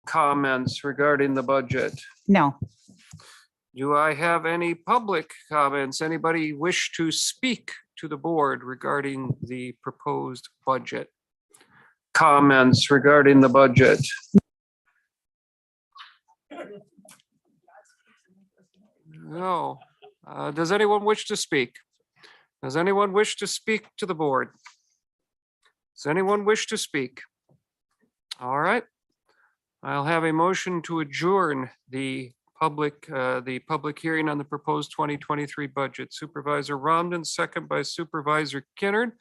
comments regarding the budget? No. Do I have any public comments? Anybody wish to speak to the board regarding the proposed budget? Comments regarding the budget? No. Does anyone wish to speak? Does anyone wish to speak to the board? Does anyone wish to speak? All right. I'll have a motion to adjourn the public hearing on the proposed 2023 budget. Supervisor Romden, second by Supervisor Kinnard.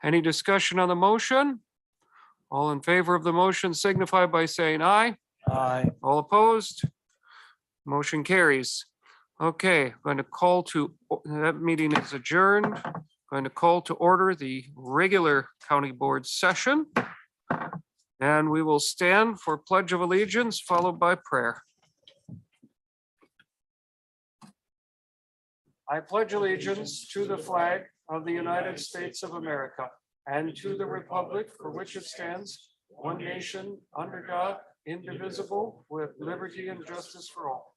Any discussion on the motion? All in favor of the motion signify by saying aye. Aye. All opposed? Motion carries. Okay, going to call to, that meeting is adjourned. Going to call to order the regular county board session. And we will stand for Pledge of Allegiance followed by prayer. I pledge allegiance to the flag of the United States of America and to the republic for which it stands, one nation, under God, indivisible, with liberty and justice for all.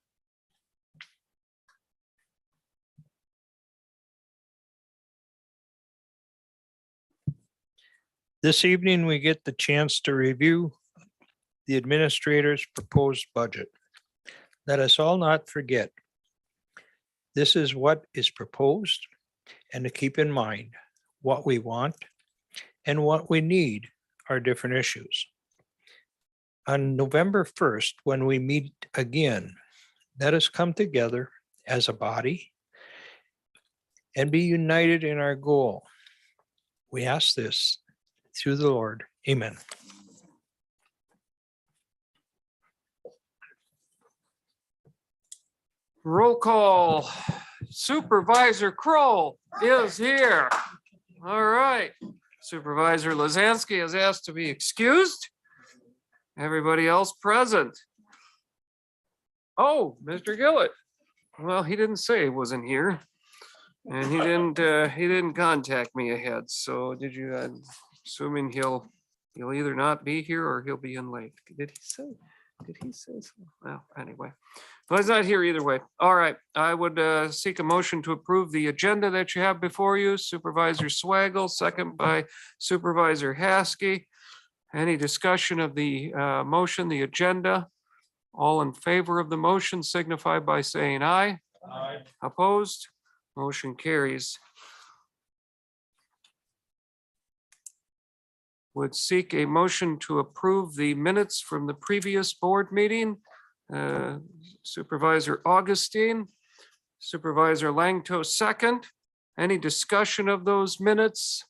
This evening, we get the chance to review the administrator's proposed budget. Let us all not forget, this is what is proposed, and to keep in mind what we want and what we need are different issues. On November 1st, when we meet again, let us come together as a body and be united in our goal. We ask this through the Lord. Amen. Roll call. Supervisor Kroll is here. All right. Supervisor Lazansky has asked to be excused. Everybody else present. Oh, Mr. Gillett. Well, he didn't say he wasn't here. And he didn't contact me ahead. So did you, I'm assuming he'll either not be here or he'll be in late. Did he say so? Well, anyway, but he's not here either way. All right, I would seek a motion to approve the agenda that you have before you. Supervisor Swaggle, second by Supervisor Haskey. Any discussion of the motion, the agenda? All in favor of the motion signify by saying aye. Aye. Opposed? Motion carries. Would seek a motion to approve the minutes from the previous board meeting. Supervisor Augustine, Supervisor Langto second. Any discussion of those minutes?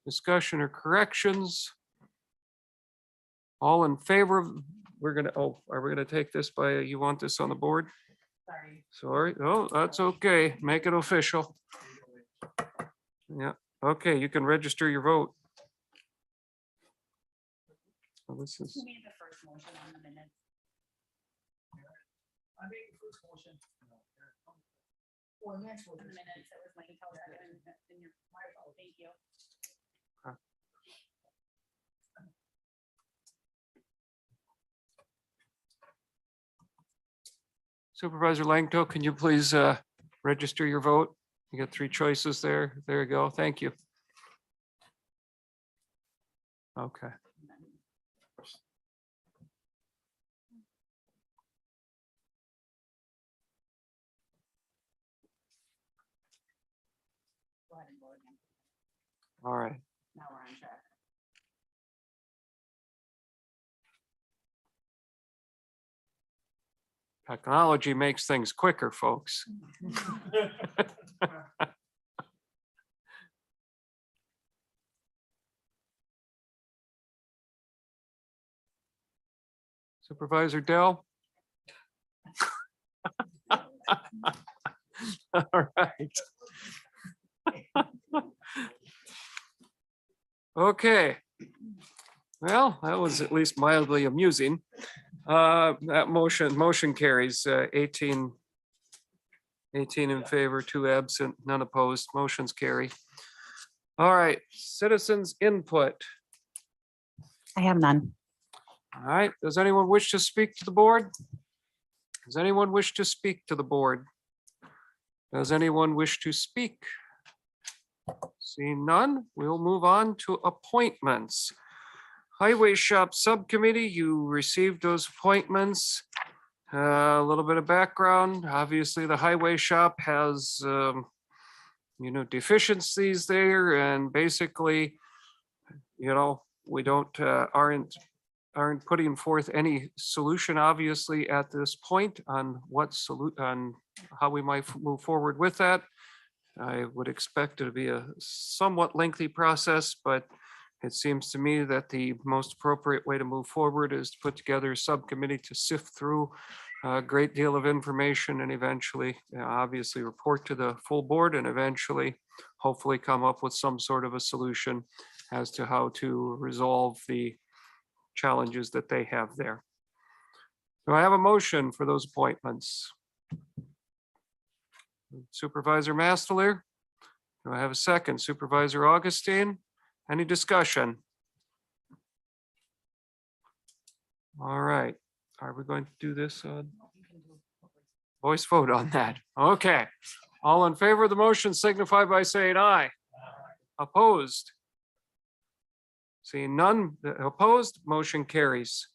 Discussion or corrections? All in favor of, are we gonna take this by, you want this on the board? Sorry, oh, that's okay, make it official. Yeah, okay, you can register your vote. Well, this is, Who made the first motion on the minutes? I made the first motion. Or next one. The minutes, it was like, in your, thank you. Supervisor Langto, can you please register your vote? You got 3 choices there. There you go. Thank you. Okay. Go ahead and vote again. All right. Now we're on track. Technology makes things quicker, folks. Supervisor Dell? All right. Okay. Well, that was at least mildly amusing. That motion carries 18 in favor, 2 absent, none opposed. Motions carry. All right, citizens input. I have none. All right, does anyone wish to speak to the board? Does anyone wish to speak to the board? Does anyone wish to speak? Seeing none, we'll move on to appointments. Highway Shop Subcommittee, you received those appointments. A little bit of background, obviously the Highway Shop has, deficiencies there, and basically, we don't, aren't putting forth any solution, obviously, at this point on on how we might move forward with that. I would expect it to be a somewhat lengthy process, but it seems to me that the most appropriate way to move forward is to put together a subcommittee to sift through a great deal of information and eventually, obviously, report to the full board and eventually, hopefully, come up with some sort of a solution as to how to resolve the challenges that they have there. Do I have a motion for those appointments? Supervisor Mastler? Do I have a second? Supervisor Augustine? Any discussion? All right, are we going to do this voice vote on that? Okay, all in favor of the motion signify by saying aye. Opposed? Seeing none opposed, motion carries.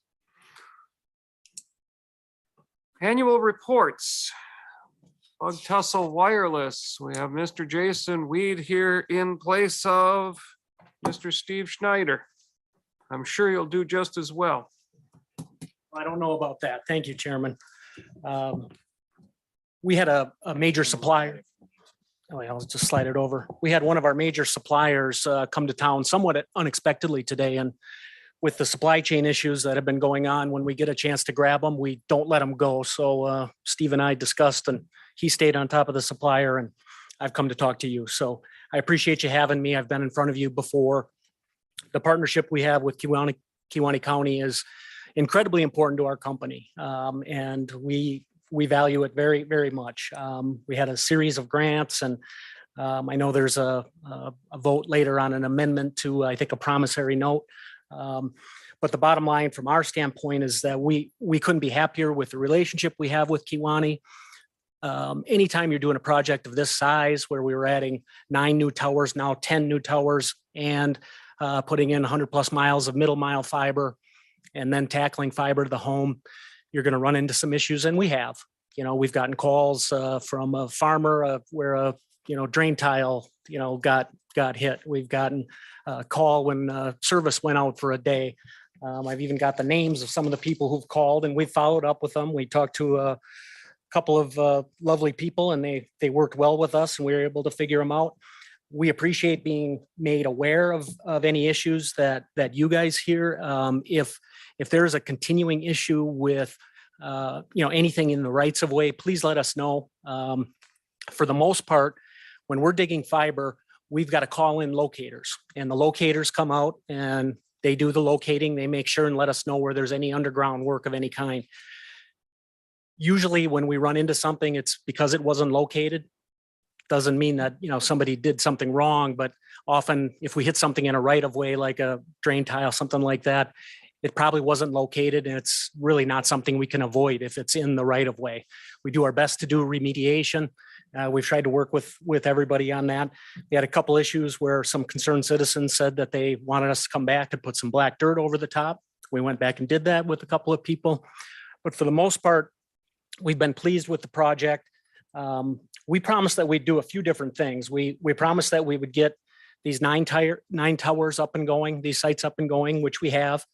Annual reports. Bug Tussle Wireless. We have Mr. Jason Weed here in place of Mr. Steve Schneider. I'm sure you'll do just as well. I don't know about that. Thank you, Chairman. We had a major supplier. Oh, yeah, I'll just slide it over. We had one of our major suppliers come to town somewhat unexpectedly today. And with the supply chain issues that have been going on, when we get a chance to grab them, we don't let them go. So Steve and I discussed, and he stayed on top of the supplier, and I've come to talk to you. So I appreciate you having me. I've been in front of you before. The partnership we have with Kewaunee County is incredibly important to our company. And we value it very, very much. We had a series of grants, and I know there's a vote later on an amendment to, I think, a promissory note. But the bottom line from our standpoint is that we couldn't be happier with the relationship we have with Kewaunee. Anytime you're doing a project of this size, where we were adding 9 new towers, now 10 new towers, and putting in 100+ miles of middle mile fiber, and then tackling fiber to the home, you're going to run into some issues, and we have. We've gotten calls from a farmer where a drain tile got hit. We've gotten a call when service went out for a day. I've even got the names of some of the people who've called, and we followed up with them. We talked to a couple of lovely people, and they worked well with us, and we were able to figure them out. We appreciate being made aware of any issues that you guys hear. If there is a continuing issue with anything in the rights of way, please let us know. For the most part, when we're digging fiber, we've got to call in locators, and the locators come out and they do the locating. They make sure and let us know where there's any underground work of any kind. Usually when we run into something, it's because it wasn't located. Doesn't mean that, somebody did something wrong, but often if we hit something in a right of way, like a drain tile, something like that, it probably wasn't located, and it's really not something we can avoid if it's in the right of way. We do our best to do remediation. We've tried to work with everybody on that. We had a couple issues where some concerned citizens said that they wanted us to come back and put some black dirt over the top. We went back and did that with a couple of people, but for the most part, we've been pleased with the project. We promised that we'd do a few different things. We promised that we would get these 9 towers up and going, these sites up and going, which we have.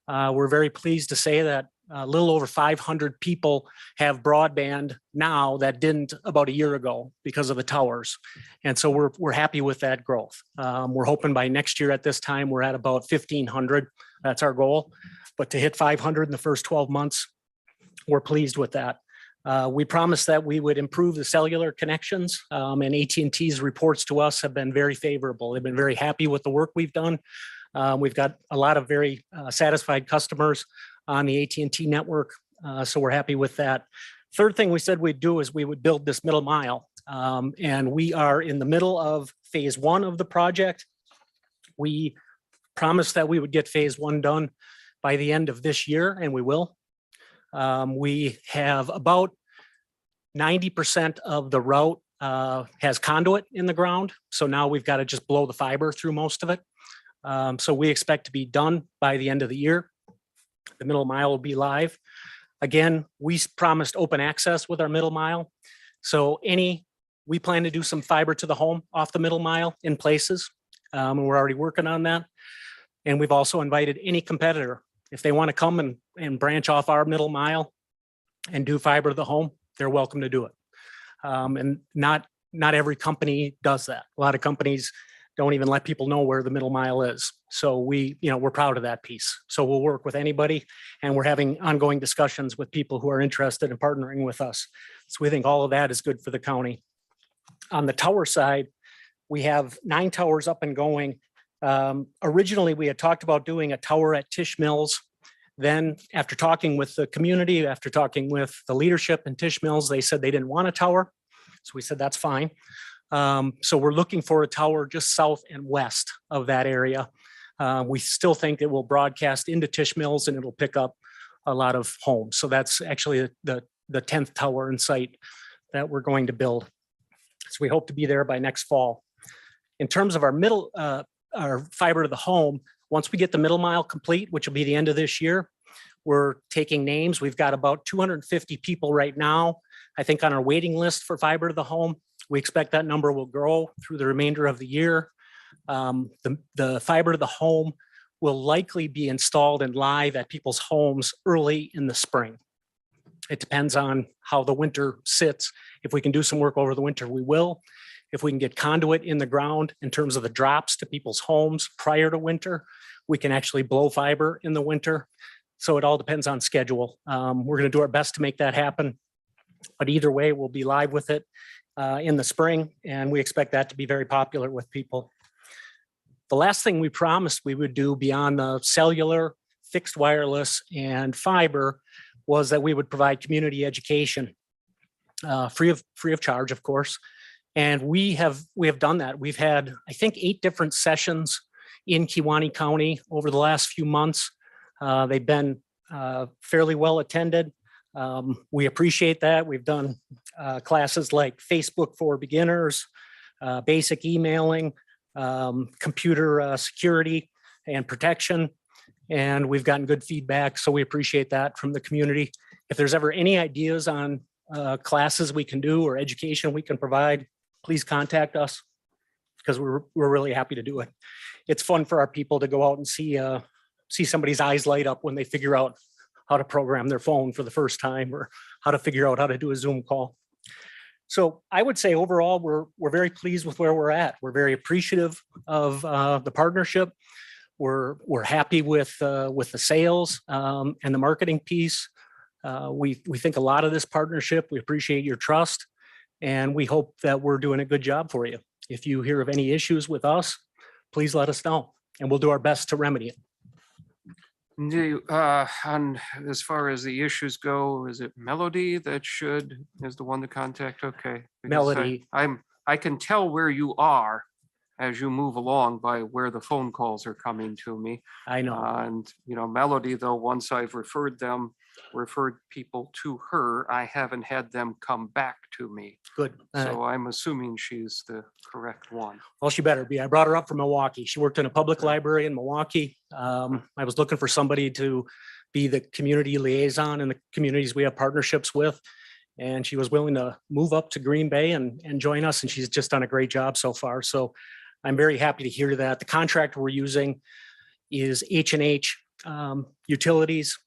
We're very pleased to say that a little over 500 people have broadband now that didn't about a year ago because of the towers. And so we're happy with that growth. We're hoping by next year at this time, we're at about 1,500. That's our goal. But to hit 500 in the first 12 months, we're pleased with that. We promised that we would improve the cellular connections, and AT&T's reports to us have been very favorable. They've been very happy with the work we've done. We've got a lot of very satisfied customers on the AT&T network, so we're happy with that. Third thing we said we'd do is we would build this middle mile, and we are in the middle of phase 1 of the project. We promised that we would get phase 1 done by the end of this year, and we will. We have about 90% of the route has conduit in the ground. So now we've got to just blow the fiber through most of it. So we expect to be done by the end of the year. The middle mile will be live. Again, we promised open access with our middle mile. So we plan to do some fiber to the home off the middle mile in places. And we're already working on that. And we've also invited any competitor, if they want to come and branch off our middle mile and do fiber to the home, they're welcome to do it. And not every company does that. A lot of companies don't even let people know where the middle mile is. So we're proud of that piece. So we'll work with anybody, and we're having ongoing discussions with people who are interested in partnering with us. So we think all of that is good for the county. On the tower side, we have 9 towers up and going. Originally, we had talked about doing a tower at Tisch Mills. Then after talking with the community, after talking with the leadership in Tisch Mills, they said they didn't want a tower. So we said, that's fine. So we're looking for a tower just south and west of that area. We still think it will broadcast into Tisch Mills and it'll pick up a lot of homes. So that's actually the 10th tower in sight that we're going to build. So we hope to be there by next fall. In terms of our fiber to the home, once we get the middle mile complete, which will be the end of this year, we're taking names. We've got about 250 people right now, I think, on our waiting list for fiber to the home. We expect that number will grow through the remainder of the year. The fiber to the home will likely be installed and live at people's homes early in the spring. It depends on how the winter sits. If we can do some work over the winter, we will. If we can get conduit in the ground in terms of the drops to people's homes prior to winter, we can actually blow fiber in the winter. So it all depends on schedule. We're going to do our best to make that happen. But either way, we'll be live with it in the spring, and we expect that to be very popular with people. The last thing we promised we would do beyond the cellular, fixed wireless, and fiber was that we would provide community education free of charge, of course. And we have done that. We've had, I think, 8 different sessions in Kewaunee County over the last few months. They've been fairly well attended. We appreciate that. We've done classes like Facebook for beginners, basic emailing, computer security and protection. And we've gotten good feedback. So we appreciate that from the community. If there's ever any ideas on classes we can do or education we can provide, please contact us, because we're really happy to do it. It's fun for our people to go out and see somebody's eyes light up when they figure out how to program their phone for the first time, or how to figure out how to do a Zoom call. So I would say overall, we're very pleased with where we're at. We're very appreciative of the partnership. We're happy with the sales and the marketing piece. We think a lot of this partnership. We appreciate your trust, and we hope that we're doing a good job for you. If you hear of any issues with us, please let us know, and we'll do our best to remedy it. On as far as the issues go, is it Melody that is the one to contact? Okay. Because Melody. I can tell where you are as you move along by where the phone calls are coming to me. I know. And, Melody, though, once I've referred people to her, I haven't had them come back to me. Good. So I'm assuming she's the correct one. Well, she better be. I brought her up from Milwaukee. She worked in a public library in Milwaukee. I was looking for somebody to be the community liaison in the communities we have partnerships with. And she was willing to move up to Green Bay and join us. And she's just done a great job so far. So I'm very happy to hear that. The contractor we're using is H&H Utilities,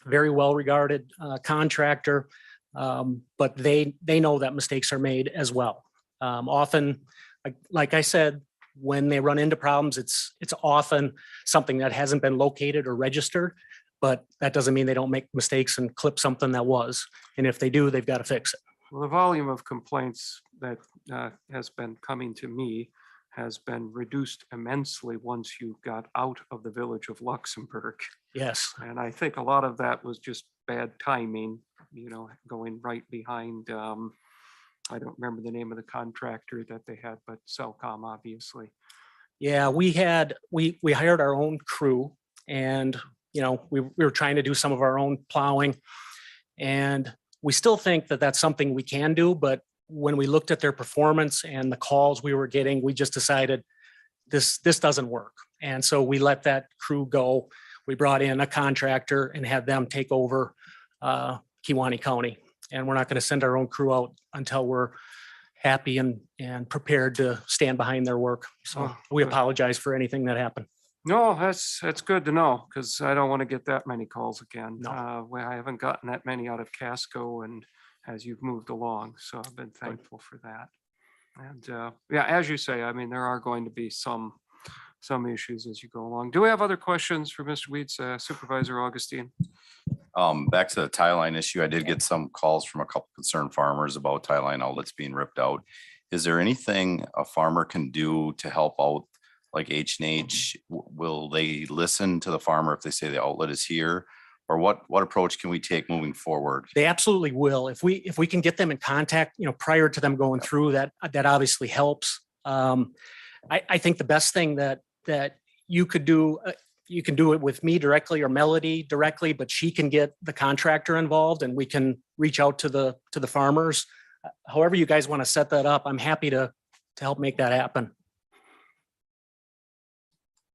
very well-regarded contractor, but they know that mistakes are made as well. Often, like I said, when they run into problems, it's often something that hasn't been located or registered, but that doesn't mean they don't make mistakes and clip something that was. And if they do, they've got to fix it. Well, the volume of complaints that has been coming to me has been reduced immensely once you got out of the village of Luxembourg. Yes. And I think a lot of that was just bad timing, going right behind, I don't remember the name of the contractor that they had, but Cellcom, obviously. Yeah, we hired our own crew, and we were trying to do some of our own plowing. And we still think that that's something we can do, but when we looked at their performance and the calls we were getting, we just decided this doesn't work. And so we let that crew go. We brought in a contractor and had them take over Kewaunee County. And we're not going to send our own crew out until we're happy and prepared to stand behind their work. So Oh, we good. apologize for anything that happened. No, that's good to know, because I don't want to get that many calls again. No. I haven't gotten that many out of Casco and as you've moved along, so I've been thankful for that. And yeah, as you say, I mean, there are going to be some issues as you go along. Do we have other questions for Mr. Weeds, Supervisor Augustine? Back to the tie line issue, I did get some calls from a couple concerned farmers about tie line outlets being ripped out. Is there anything a farmer can do to help out, like H&H? Will they listen to the farmer if they say the outlet is here? Or what approach can we take moving forward? They absolutely will. If we can get them in contact, prior to them going through that obviously helps. I think the best thing that you could do, you can do it with me directly or Melody directly, but she can get the contractor involved and we can reach out to the farmers. However you guys want to set that up, I'm happy to help make that happen.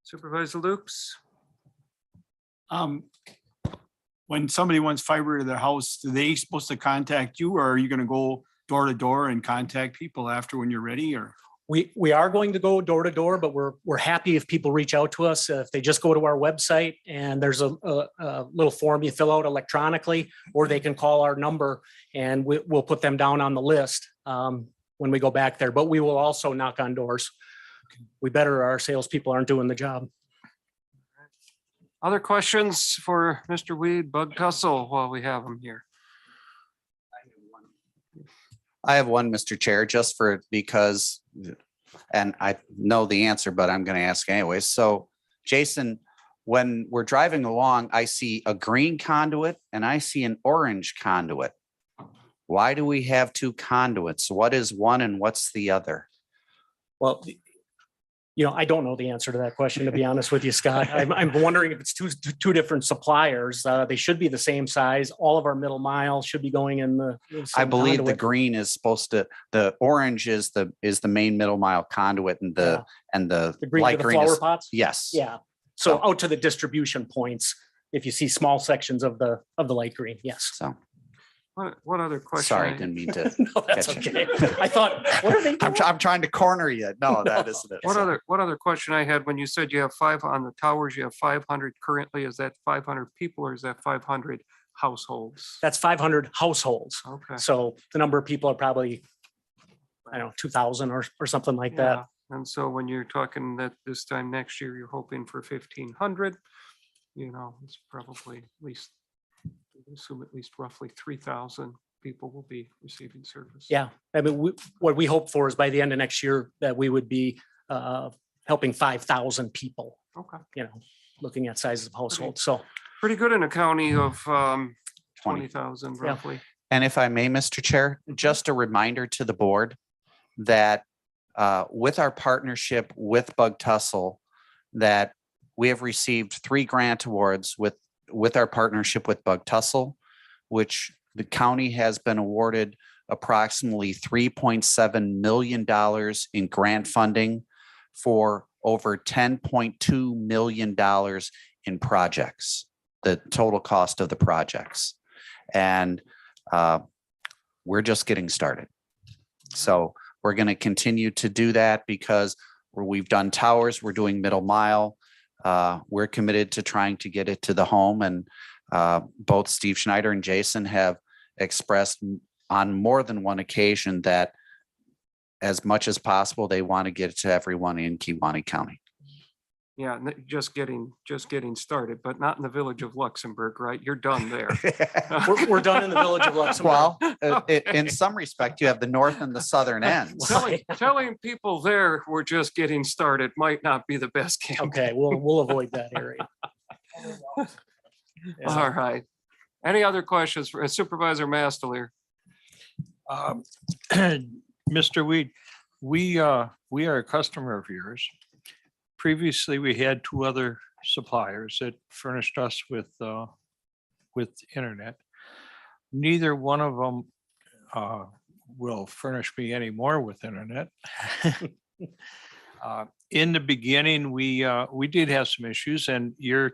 Supervisor Lukes? When somebody wants fiber to their house, are they supposed to contact you, or are you gonna go door to door and contact people after when you're ready, or? We are going to go door to door, but we're happy if people reach out to us. If they just go to our website and there's a little form you fill out electronically, or they can call our number and we'll put them down on the list when we go back there. But we will also knock on doors. We better our salespeople aren't doing the job. Other questions for Mr. Weed, Bug Tussle, while we have him here? I have one, Mr. Chair, just for because, and I know the answer, but I'm going to ask anyways. So Jason, when we're driving along, I see a green conduit and I see an orange conduit. Why do we have two conduits? What is one and what's the other? Well, I don't know the answer to that question, to be honest with you, Scott. I'm wondering if it's two different suppliers. They should be the same size. All of our middle mile should be going in the I same believe the conduit. green is supposed to, the orange is the main middle mile conduit and the The green light with the green flower is, pots. yes. Yeah. So out to the distribution points, if you see small sections of the light green, yes. So, What other question? sorry, didn't mean to. No, that's catch okay. you. I thought, what are they doing? I'm trying to corner you. No, that isn't it. What other question I had when you said you have 5 on the towers, you have 500 currently, is that 500 people or is that 500 households? That's 500 households. Okay. So the number of people are probably, 2,000 or something like that. Yeah. And so when you're talking that this time next year, you're hoping for 1,500, it's probably at least, I assume at least roughly 3,000 people will be receiving service. Yeah. I mean, what we hope for is by the end of next year that we would be helping 5,000 people, Okay. looking at sizes of households. So Pretty good in a county of 20,000 Yeah. roughly. And if I may, Mr. Chair, just a reminder to the board that with our partnership with Bug Tussle, that we have received 3 grant awards with our partnership with Bug Tussle, which the county has been awarded approximately $3.7 million in grant funding for over $10.2 million in projects, the total cost of the projects. And we're just getting started. So we're going to continue to do that because we've done towers, we're doing middle mile. We're committed to trying to get it to the home, and both Steve Schneider and Jason have expressed on more than one occasion that as much as possible, they want to get it to everyone in Kewaunee County. Yeah, just getting started, but not in the village of Luxembourg, right? You're done there. we're done in the village of Luxembourg. Well, in some respect, you have the north and the southern ends. Telling people there we're just getting started might not be the best campaign. Okay, we'll avoid that area. All right. Any other questions for Supervisor Mastelier? Mr. Weed, we are a customer of yours. Previously, we had 2 other suppliers that furnished us with internet. Neither one of them will furnish me anymore with internet. In the beginning, we did have some issues, and your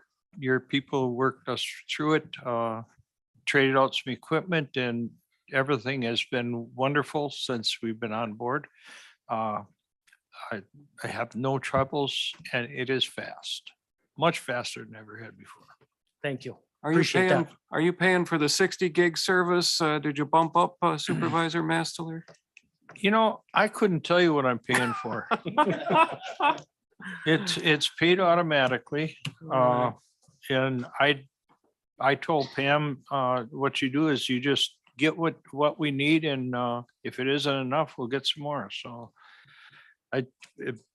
people worked us through it, traded out some equipment, and everything has been wonderful since we've been on board. I have no troubles, and it is fast, much faster than I ever had before. Thank you. Are you Appreciate paying, that. are you paying for the 60 gig service? Did you bump up Supervisor Mastler? You know, I couldn't tell you what I'm paying for. It's paid automatically. And I told Pam, what you do is you just get what we need, and if it isn't enough, we'll get some more. So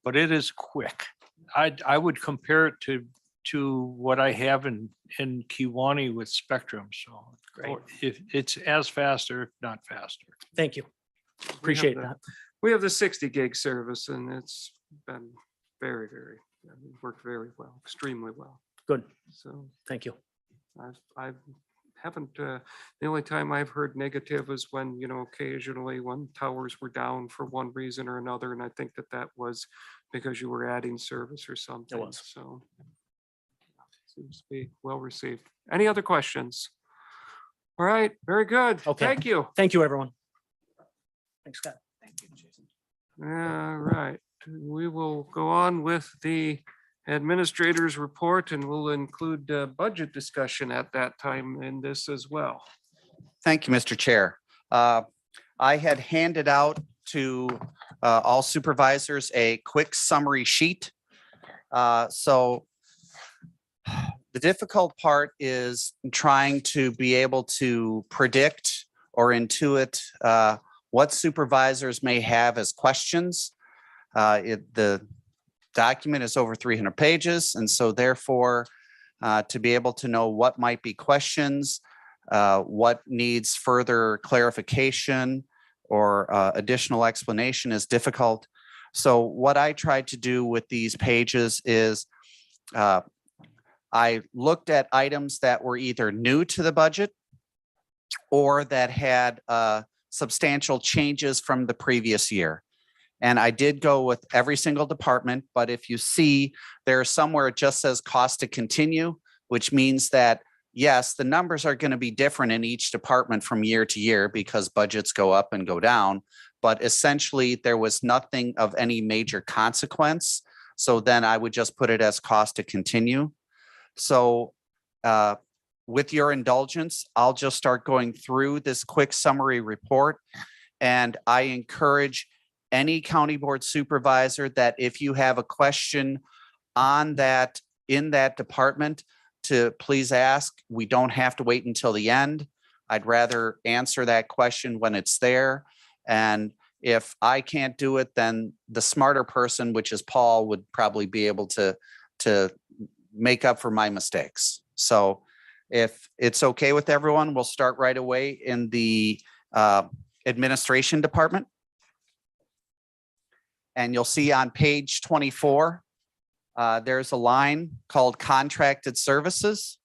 but it is quick. I would compare it to what I have in Kewaunee with Spectrum. So Great. if it's as faster, if not faster. Thank you. Appreciate that. We have the 60 gig service, and it's been very, worked very well, extremely well. Good. So Thank you. I haven't, the only time I've heard negative is when, occasionally when towers were down for one reason or another. And I think that was because you were adding service or something. was. So seems to be well received. Any other questions? All right, very good. Okay. Thank you. Thank you, everyone. Thanks, Scott. All right, we will go on with the administrator's report, and we'll include budget discussion at that time in this as well. Thank you, Mr. Chair. I had handed out to all supervisors a quick summary sheet. So the difficult part is trying to be able to predict or intuit what supervisors may have as questions. The document is over 300 pages, and so therefore, to be able to know what might be questions, what needs further clarification or additional explanation is difficult. So what I tried to do with these pages is I looked at items that were either new to the budget or that had substantial changes from the previous year. And I did go with every single department, but if you see there's somewhere it just says cost to continue, which means that, yes, the numbers are going to be different in each department from year to year because budgets go up and go down. But essentially, there was nothing of any major consequence. So then I would just put it as cost to continue. So with your indulgence, I'll just start going through this quick summary report. And I encourage any county board supervisor that if you have a question on that, in that department, to please ask. We don't have to wait until the end. I'd rather answer that question when it's there. And if I can't do it, then the smarter person, which is Paul, would probably be able to make up for my mistakes. So if it's okay with everyone, we'll start right away in the administration department. And you'll see on page 24, there's a line called contracted services.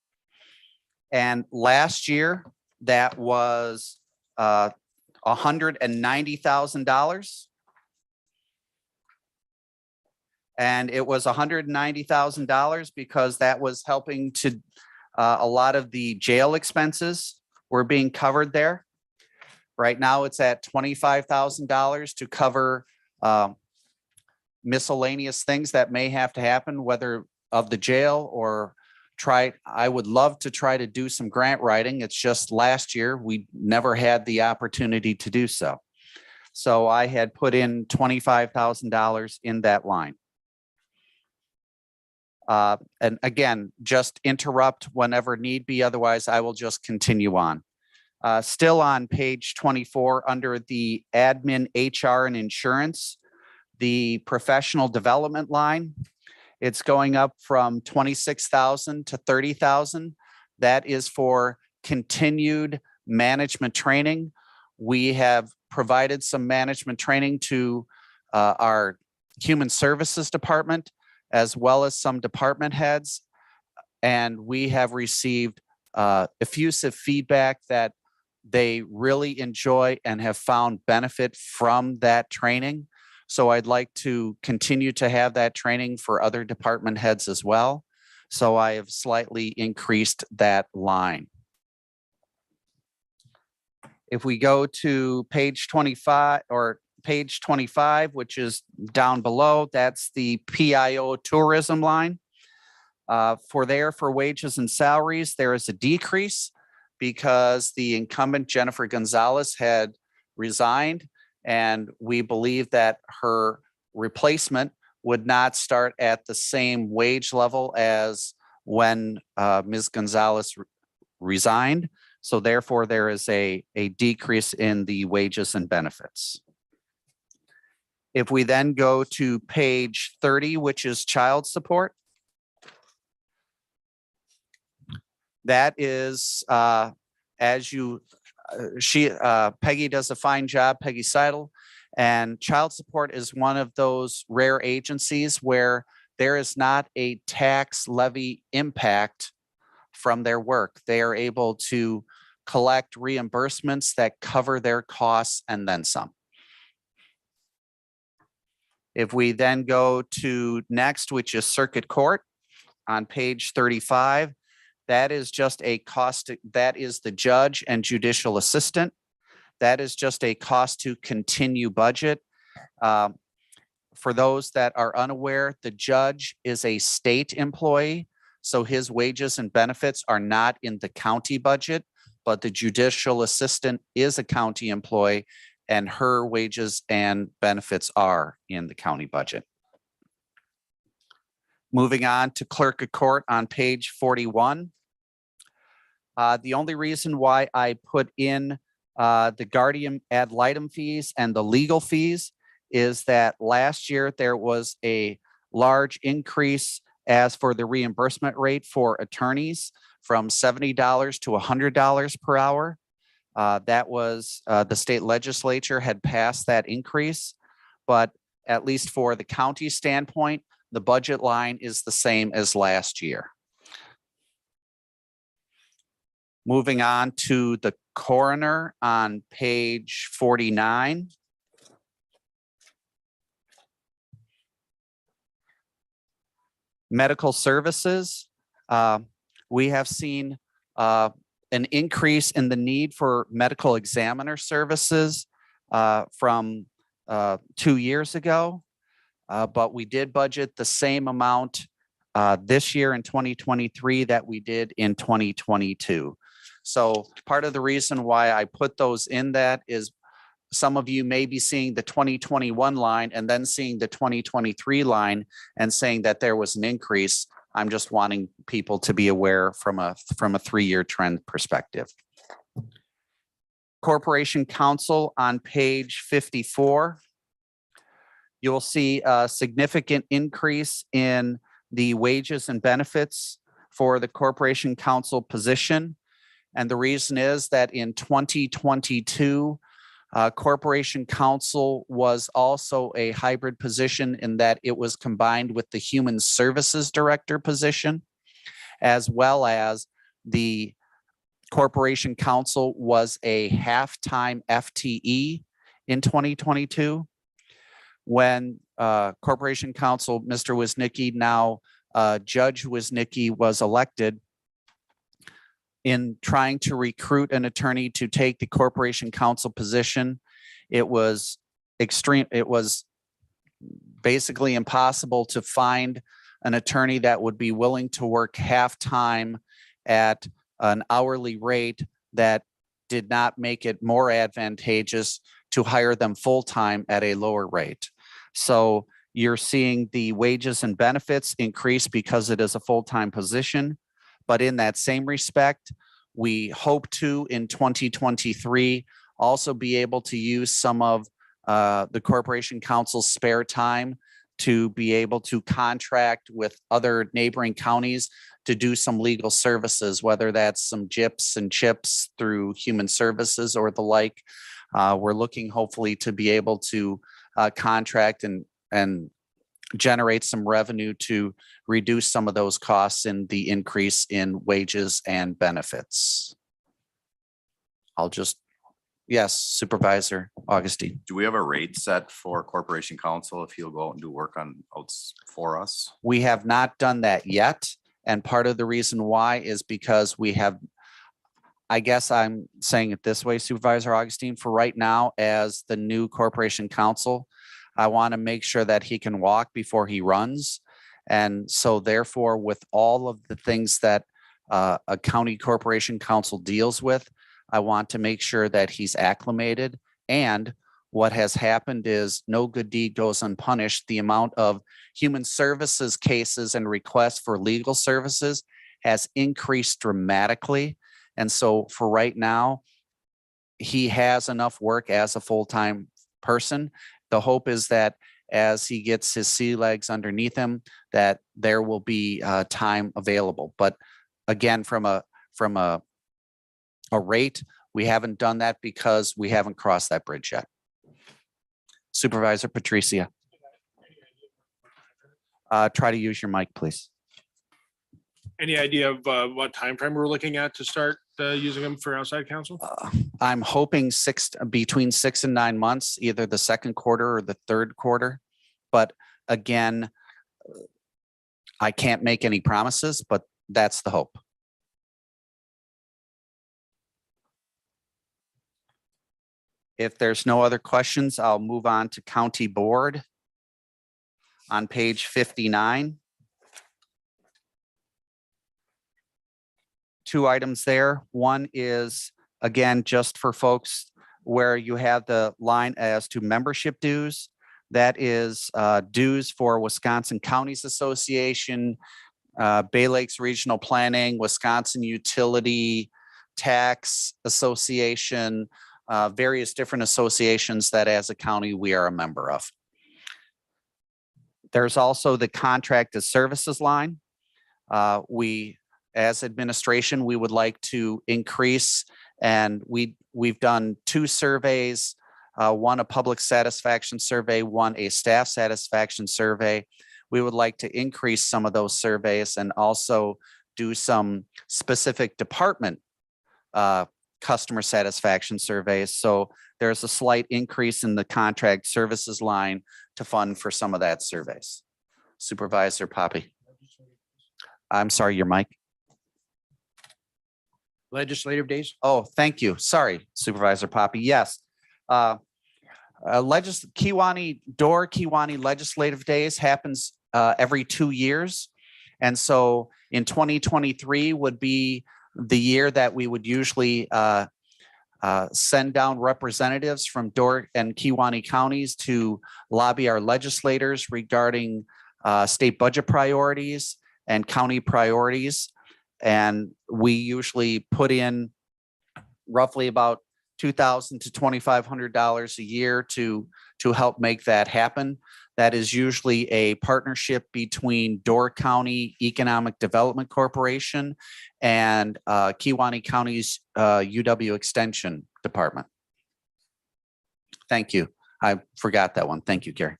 And last year, that was $190,000. And it was $190,000 because that was helping to, a lot of the jail expenses were being covered there. Right now, it's at $25,000 to cover miscellaneous things that may have to happen, whether of the jail or I would love to try to do some grant writing. It's just last year, we never had the opportunity to do so. So I had put in $25,000 in that line. And again, just interrupt whenever need be. Otherwise, I will just continue on. Still on page 24, under the admin, HR, and insurance, the professional development line, it's going up from 26,000 to 30,000. That is for continued management training. We have provided some management training to our human services department, as well as some department heads. And we have received effusive feedback that they really enjoy and have found benefit from that training. So I'd like to continue to have that training for other department heads as well. So I have slightly increased that line. If we go to page 25 or page 25, which is down below, that's the PIO tourism line. For wages and salaries, there is a decrease because the incumbent Jennifer Gonzalez had resigned, and we believe that her replacement would not start at the same wage level as when Ms. Gonzalez resigned. So therefore, there is a decrease in the wages and benefits. If we then go to page 30, which is child support, that is, Peggy does a fine job, Peggy Seidel, and child support is one of those rare agencies where there is not a tax levy impact from their work. They are able to collect reimbursements that cover their costs and then some. If we then go to next, which is circuit court on page 35, that is just a cost, that is the judge and judicial assistant. That is just a cost to continue budget. For those that are unaware, the judge is a state employee, so his wages and benefits are not in the county budget, but the judicial assistant is a county employee and her wages and benefits are in the county budget. Moving on to clerk of court on page 41. The only reason why I put in the guardian ad litem fees and the legal fees is that last year there was a large increase as for the reimbursement rate for attorneys from $70 to $100 per hour. That was the state legislature had passed that increase, but at least for the county standpoint, the budget line is the same as last year. Moving on to the coroner on page 49. Medical services. We have seen an increase in the need for medical examiner services from 2 years ago, but we did budget the same amount this year in 2023 that we did in 2022. So part of the reason why I put those in that is some of you may be seeing the 2021 line and then seeing the 2023 line and saying that there was an increase. I'm just wanting people to be aware from a 3-year trend perspective. Corporation Counsel on page 54. You'll see a significant increase in the wages and benefits for the Corporation Counsel position. And the reason is that in 2022, Corporation Counsel was also a hybrid position in that it was combined with the Human Services Director position, as well as the Corporation Counsel was a half-time FTE in 2022. When Corporation Counsel, Mr. Wisnicki, now Judge Wisnicki, was elected, in trying to recruit an attorney to take the Corporation Counsel position, it was basically impossible to find an attorney that would be willing to work half-time at an hourly rate that did not make it more advantageous to hire them full-time at a lower rate. So you're seeing the wages and benefits increase because it is a full-time position. But in that same respect, we hope to, in 2023, also be able to use some of the Corporation Counsel's spare time to be able to contract with other neighboring counties to do some legal services, whether that's some JIPs and CHIPs through Human Services or the like. We're looking hopefully to be able to contract and generate some revenue to reduce some of those costs in the increase in wages and benefits. Yes, Supervisor Augustine. Do we have a rate set for corporation counsel if he'll go out and do work on outs for us? We have not done that yet. And part of the reason why is because we have, I guess I'm saying it this way, Supervisor Augustine, for right now, as the new corporation counsel, I want to make sure that he can walk before he runs. And so therefore, with all of the things that a county corporation counsel deals with, I want to make sure that he's acclimated. And what has happened is no good deed goes unpunished. The amount of human services cases and requests for legal services has increased dramatically. And so for right now, he has enough work as a full-time person. The hope is that as he gets his sea legs underneath him, that there will be time available. But again, from a rate, we haven't done that because we haven't crossed that bridge yet. Supervisor Patricia. Try to use your mic, please. Any idea of what time frame we're looking at to start using them for outside counsel? I'm hoping between 6 and 9 months, either the second quarter or the third quarter. But again, I can't make any promises, but that's the hope. If there's no other questions, I'll move on to county board on page 59. 2 items there. One is, again, just for folks where you have the line as to membership dues. That is dues for Wisconsin Counties Association, Bay Lakes Regional Planning, Wisconsin Utility Tax Association, various different associations that as a county we are a member of. There's also the contracted services line. We, as administration, we would like to increase, and we've done 2 surveys, one a public satisfaction survey, one a staff satisfaction survey. We would like to increase some of those surveys and also do some specific department customer satisfaction surveys. So there's a slight increase in the contract services line to fund for some of that surveys. Supervisor Poppy. I'm sorry, your mic. Legislative days? Oh, thank you. Sorry, Supervisor Poppy. Yes. Kewaunee Legislative Days happens every 2 years. And so in 2023 would be the year that we would usually send down representatives from Door and Kewaunee counties to lobby our legislators regarding state budget priorities and county priorities. And we usually put in roughly about $2,000 to $2,500 a year to help make that happen. That is usually a partnership between Door County Economic Development Corporation and Kewaunee County's UW Extension Department. Thank you. I forgot that one. Thank you, Gary.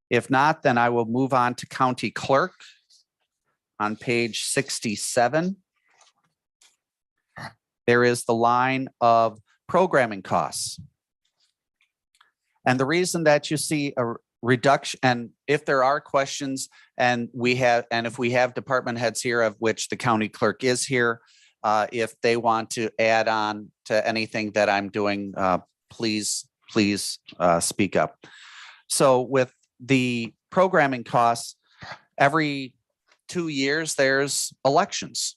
If not, then I will move on to County Clerk on page 67. There is the line of programming costs. And the reason that you see a reduction, and if there are questions, and if we have department heads here, of which the county clerk is here, if they want to add on to anything that I'm doing, please speak up. So with the programming costs, every 2 years there's elections,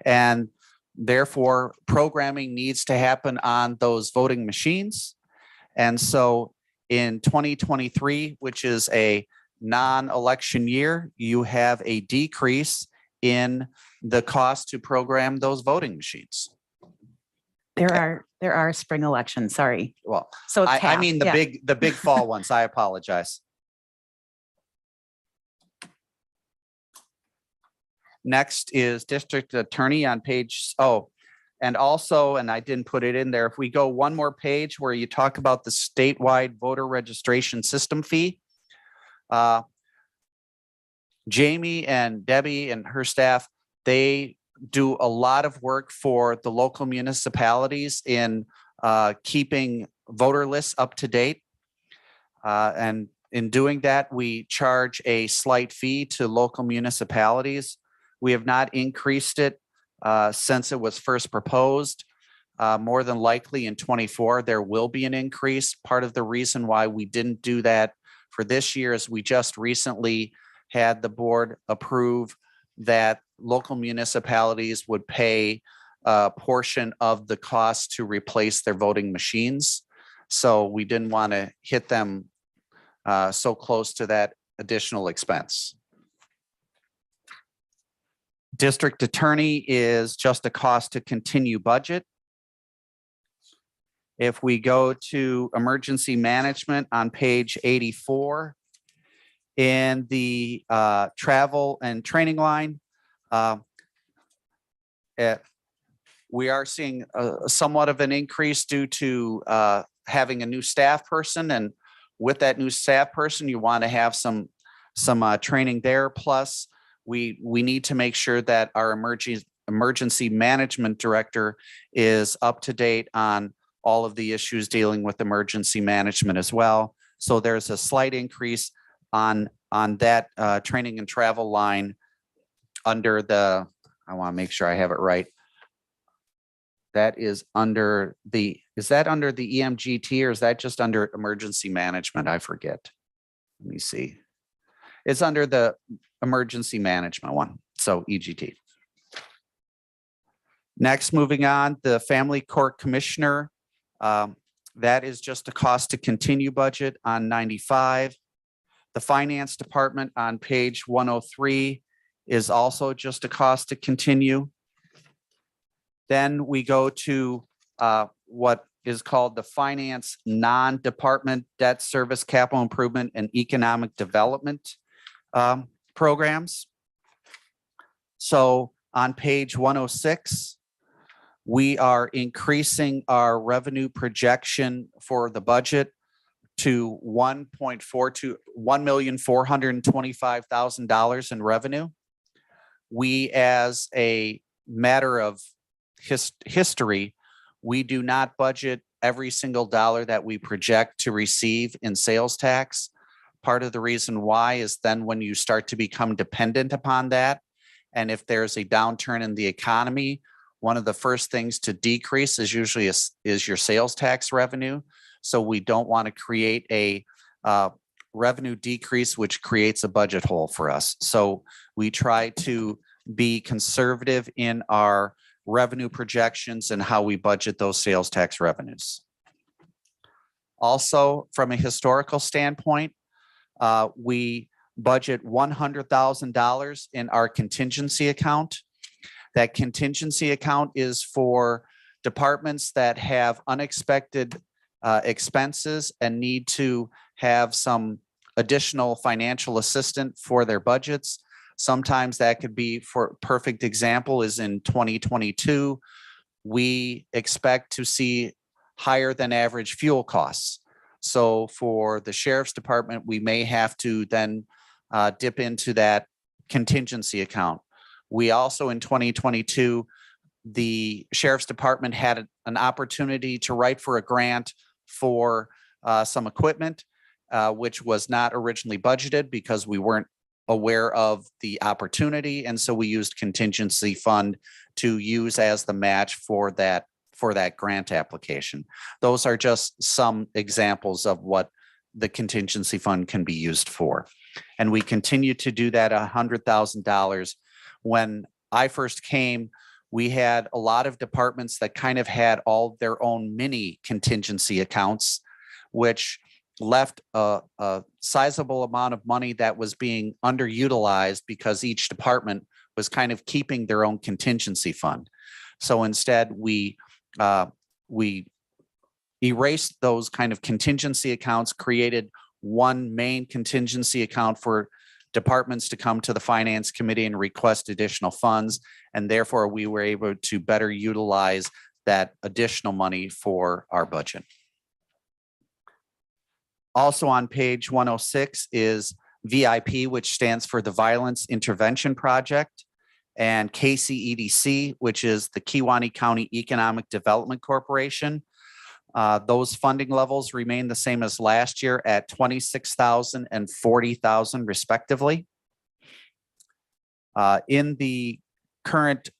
and therefore programming needs to happen on those voting machines. And so in 2023, which is a non-election year, you have a decrease in the cost to program those voting machines. There are spring elections, sorry. Well, So it's I mean half, the big fall ones. I apologize. Next is district attorney on page, and also, and I didn't put it in there, if we go one more page where you talk about the statewide voter registration system fee, Jamie and Debbie and her staff, they do a lot of work for the local municipalities in keeping voter lists up to date. And in doing that, we charge a slight fee to local municipalities. We have not increased it since it was first proposed. More than likely in 24, there will be an increase. Part of the reason why we didn't do that for this year is we just recently had the board approve that local municipalities would pay a portion of the cost to replace their voting machines. So we didn't want to hit them so close to that additional expense. District attorney is just a cost to continue budget. If we go to emergency management on page 84, in the travel and training line, we are seeing somewhat of an increase due to having a new staff person. And with that new staff person, you want to have some training there. Plus, we need to make sure that our emergency management director is up to date on all of the issues dealing with emergency management as well. So there's a slight increase on that training and travel line under the, I want to make sure I have it right. That is under the, is that under the EMGT or is that just under emergency management? I forget. Let me see. It's under the emergency management one. So EGT. Next, moving on, the family court commissioner. That is just a cost to continue budget on 95. The finance department on page 103 is also just a cost to continue. Then we go to what is called the finance non-department debt service capital improvement and economic development programs. So on page 106, we are increasing our revenue projection for the budget to $1,425,000 in revenue. We, as a matter of history, we do not budget every single dollar that we project to receive in sales tax. Part of the reason why is then when you start to become dependent upon that, and if there's a downturn in the economy, one of the first things to decrease is usually is your sales tax revenue. So we don't want to create a revenue decrease, which creates a budget hole for us. So we try to be conservative in our revenue projections and how we budget those sales tax revenues. Also, from a historical standpoint, we budget $100,000 in our contingency account. That contingency account is for departments that have unexpected expenses and need to have some additional financial assistance for their budgets. Sometimes that could be, for perfect example, is in 2022, we expect to see higher than average fuel costs. So for the sheriff's department, we may have to then dip into that contingency account. We also in 2022, the sheriff's department had an opportunity to write for a grant for some equipment, which was not originally budgeted because we weren't aware of the opportunity. And so we used contingency fund to use as the match for that grant application. Those are just some examples of what the contingency fund can be used for. And we continue to do that $100,000. When I first came, we had a lot of departments that kind of had all their own mini contingency accounts, which left a sizable amount of money that was being underutilized because each department was kind of keeping their own contingency fund. So instead, we erased those kind of contingency accounts, created one main contingency account for departments to come to the finance committee and request additional funds. And therefore, we were able to better utilize that additional money for our budget. Also on page 106 is VIP, which stands for the Violence Intervention Project, and KCEDC, which is the Kewaunee County Economic Development Corporation. Those funding levels remain the same as last year at 26,000 and 40,000 respectively. In the current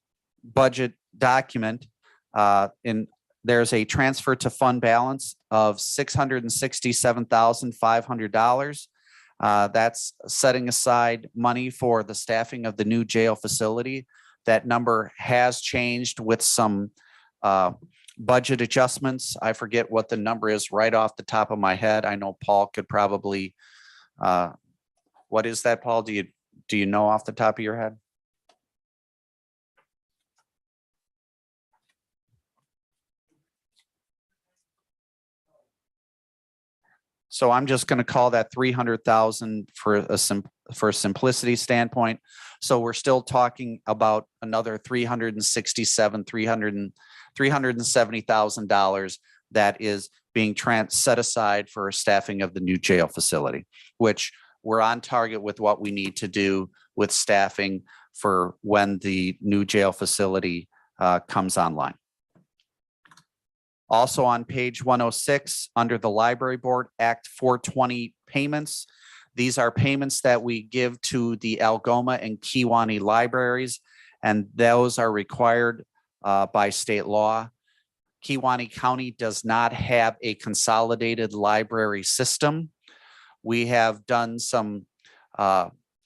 budget document, there's a transfer to fund balance of $667,500. That's setting aside money for the staffing of the new jail facility. That number has changed with some budget adjustments. I forget what the number is right off the top of my head. I know Paul could probably, what is that, Paul? Do you know off the top of your head? So I'm just going to call that 300,000 for simplicity standpoint. So we're still talking about another $370,000 that is being set aside for staffing of the new jail facility, which we're on target with what we need to do with staffing for when the new jail facility comes online. Also on page 106, under the Library Board Act 420 payments, these are payments that we give to the Algoma and Kewaunee libraries, and those are required by state law. Kewaunee County does not have a consolidated library system. We have done some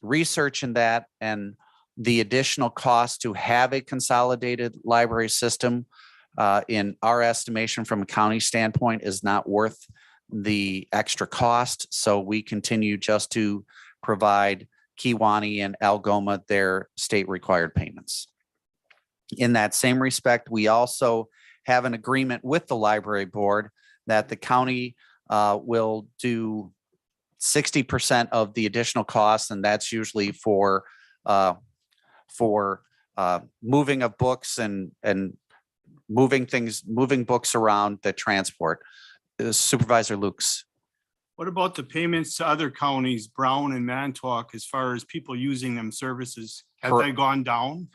research in that, and the additional cost to have a consolidated library system in our estimation from a county standpoint is not worth the extra cost. So we continue just to provide Kewaunee and Algoma their state required payments. In that same respect, we also have an agreement with the library board that the county will do 60% of the additional costs, and that's usually for moving of books and moving books around the transport. Supervisor Lukes. What about the payments to other counties, Brown and Manitowoc, as far as people using them services? Have they gone down?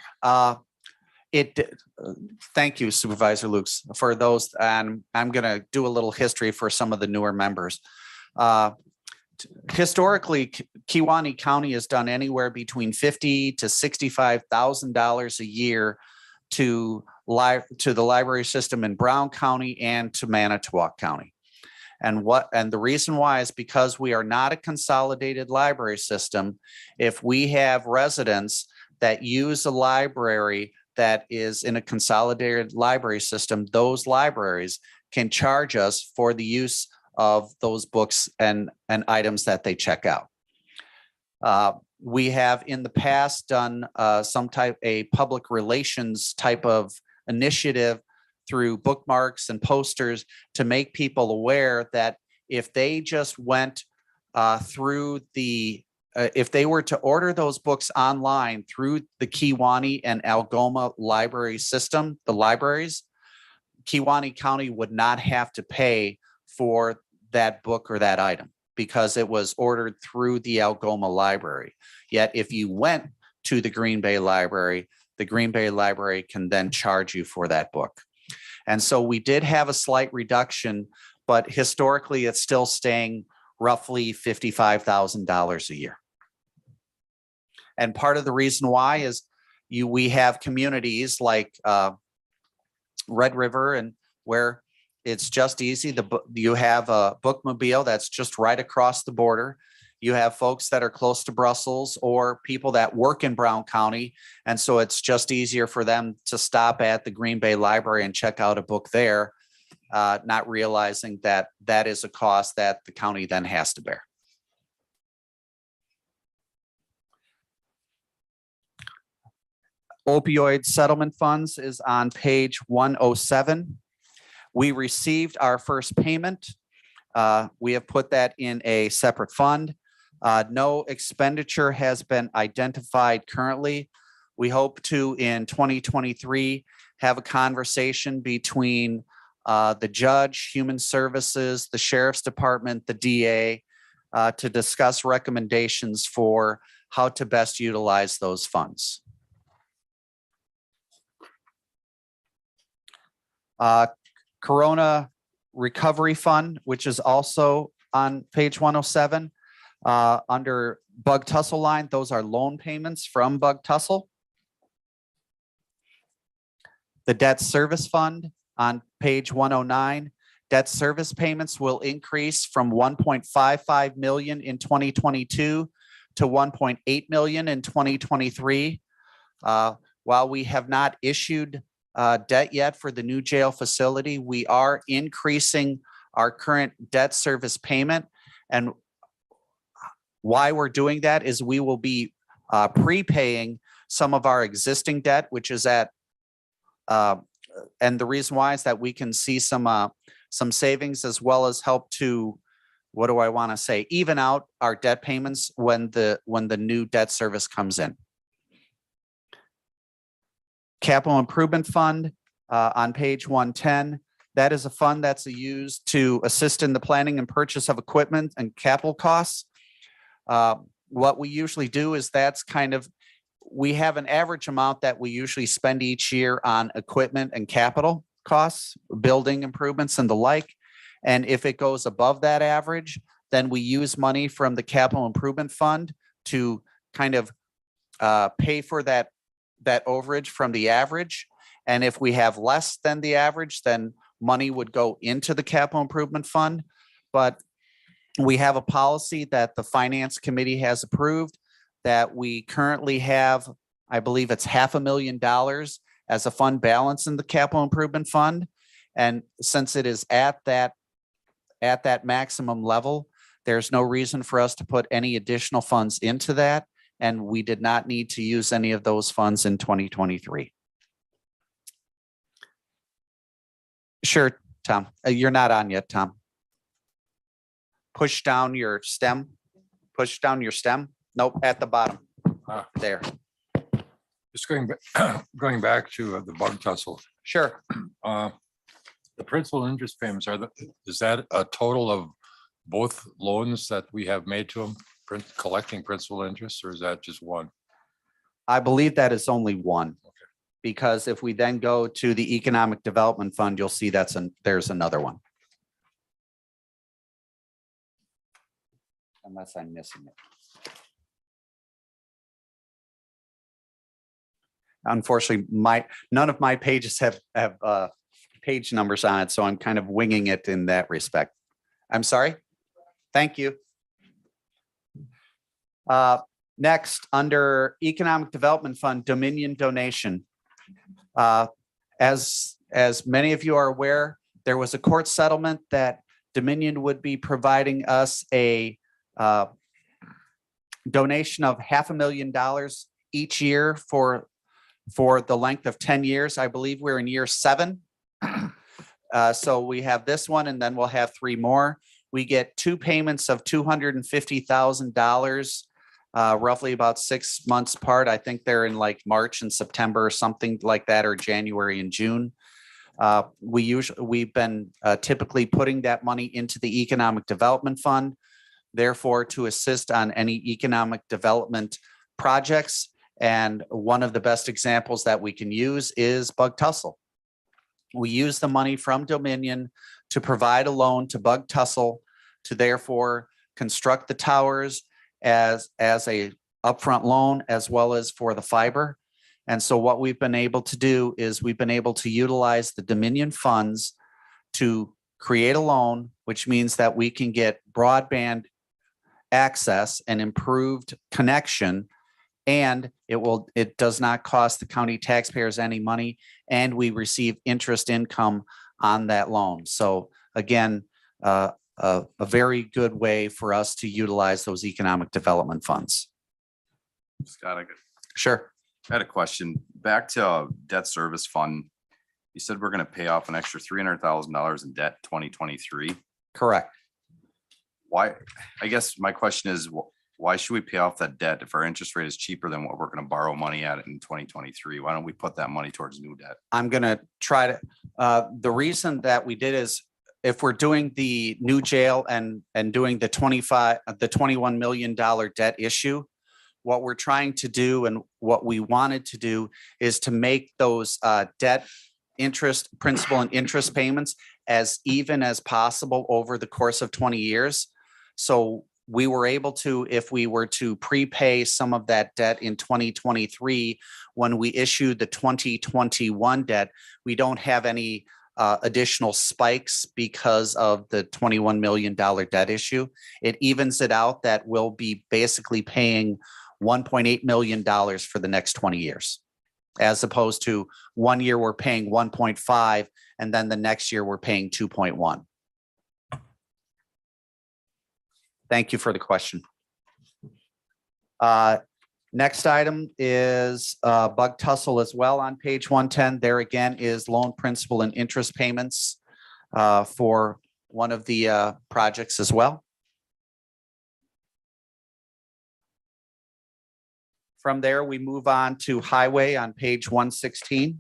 Thank you, Supervisor Lukes, for those. And I'm going to do a little history for some of the newer members. Historically, Kewaunee County has done anywhere between $50,000 to $65,000 a year to the library system in Brown County and to Manitowoc County. And the reason why is because we are not a consolidated library system. If we have residents that use a library that is in a consolidated library system, those libraries can charge us for the use of those books and items that they check out. We have in the past done a public relations type of initiative through bookmarks and posters to make people aware that if they just went through if they were to order those books online through the Kewaunee and Algoma library system, the libraries, Kewaunee County would not have to pay for that book or that item because it was ordered through the Algoma library. Yet if you went to the Green Bay Library, the Green Bay Library can then charge you for that book. And so we did have a slight reduction, but historically it's still staying roughly $55,000 a year. And part of the reason why is we have communities like Red River and where it's just easy. You have a bookmobile that's just right across the border. You have folks that are close to Brussels or people that work in Brown County. And so it's just easier for them to stop at the Green Bay Library and check out a book there, not realizing that that is a cost that the county then has to bear. Opioid settlement funds is on page 107. We received our first payment. We have put that in a separate fund. No expenditure has been identified currently. We hope to, in 2023, have a conversation between the judge, human services, the sheriff's department, the DA, to discuss recommendations for how to best utilize those funds. Corona Recovery Fund, which is also on page 107, under Bug Tussle line, those are loan payments from Bug Tussle. The Debt Service Fund on page 109, debt service payments will increase from 1.55 million in 2022 to 1.8 million in 2023. While we have not issued debt yet for the new jail facility, we are increasing our current debt service payment. And why we're doing that is we will be prepaying some of our existing debt, which is at, and the reason why is that we can see some savings, as well as help to, what do I want to say, even out our debt payments when the new debt service comes in. Capital Improvement Fund on page 110. That is a fund that's used to assist in the planning and purchase of equipment and capital costs. What we usually do is we have an average amount that we usually spend each year on equipment and capital costs, building improvements and the like. And if it goes above that average, then we use money from the Capital Improvement Fund to kind of pay for that overage from the average. And if we have less than the average, then money would go into the Capital Improvement Fund. But we have a policy that the Finance Committee has approved that we currently have, I believe it's $500,000 as a fund balance in the Capital Improvement Fund. And since it is at that maximum level, there's no reason for us to put any additional funds into that. And we did not need to use any of those funds in 2023. Sure, Tom. You're not on yet, Tom. Push down your stem. Push down your stem. Nope, at the bottom. There. Just going back to the Bug Tussle. Sure. The principal and interest payments is that a total of both loans that we have made to them, collecting principal interest, or is that just one? I believe that is only one. Okay. Because if we then go to the Economic Development Fund, you'll see there's another one. Unless I'm missing it. Unfortunately, none of my pages have page numbers on it, so I'm kind of winging it in that respect. I'm sorry. Thank you. Next, under Economic Development Fund, Dominion donation. As many of you are aware, there was a court settlement that Dominion would be providing us a donation of $500,000 each year for the length of 10 years. I believe we're in year 7. So we have this one, and then we'll have 3 more. We get 2 payments of $250,000, roughly about 6 months apart. I think they're in like March and September or something like that, or January and June. We've been typically putting that money into the Economic Development Fund, therefore to assist on any economic development projects. And one of the best examples that we can use is Bug Tussle. We use the money from Dominion to provide a loan to Bug Tussle to therefore construct the towers as a upfront loan, as well as for the fiber. And so what we've been able to do is we've been able to utilize the Dominion funds to create a loan, which means that we can get broadband access and improved connection, and it does not cost the county taxpayers any money, and we receive interest income on that loan. So again, a very good way for us to utilize those economic development funds. Scott, Sure. I had a question. Back to debt service fund. You said we're going to pay off an extra $300,000 in debt 2023. Correct. Why? I guess my question is, why should we pay off that debt if our interest rate is cheaper than what we're going to borrow money at in 2023? Why don't we put that money towards new debt? I'm going to try to, the reason that we did is if we're doing the new jail and doing the $21 million debt issue, what we're trying to do and what we wanted to do is to make those debt interest, principal and interest payments as even as possible over the course of 20 years. So we were able to, if we were to prepay some of that debt in 2023, when we issued the 2021 debt, we don't have any additional spikes because of the $21 million debt issue. It evens it out that we'll be basically paying $1.8 million for the next 20 years, as opposed to 1 year we're paying 1.5 and then the next year we're paying 2.1. Thank you for the question. Next item is bug tussle as well on page 110. There again is loan principal and interest payments for one of the projects as well. From there, we move on to highway on page 116.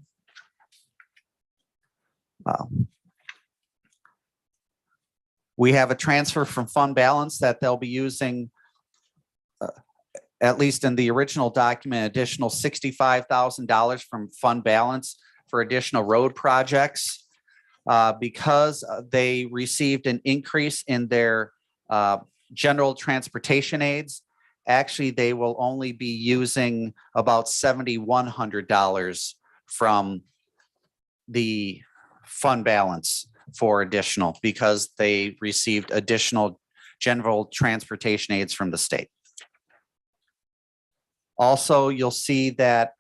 We have a transfer from fund balance that they'll be using, at least in the original document, additional $65,000 from fund balance for additional road projects. Because they received an increase in their general transportation aids, actually, they will only be using about $7,100 from the fund balance for additional, because they received additional general transportation aids from the state. Also, you'll see that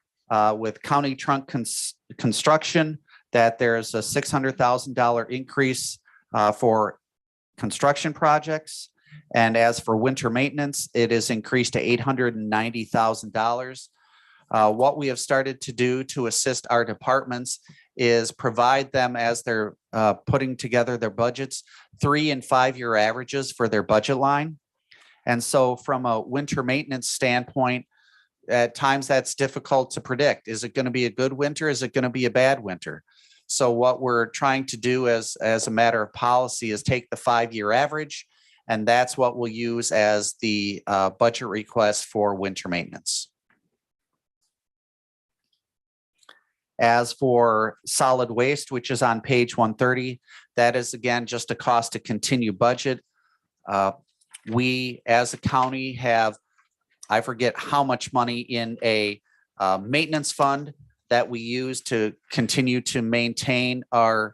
with county trunk construction, that there's a $600,000 increase for construction projects. And as for winter maintenance, it is increased to $890,000. What we have started to do to assist our departments is provide them, as they're putting together their budgets, 3 and 5 year averages for their budget line. And so from a winter maintenance standpoint, at times that's difficult to predict. Is it going to be a good winter? Is it going to be a bad winter? So what we're trying to do as a matter of policy is take the 5 year average, and that's what we'll use as the budget request for winter maintenance. As for solid waste, which is on page 130, that is again just a cost to continue budget. We as a county have, I forget how much money in a maintenance fund that we use to continue to maintain our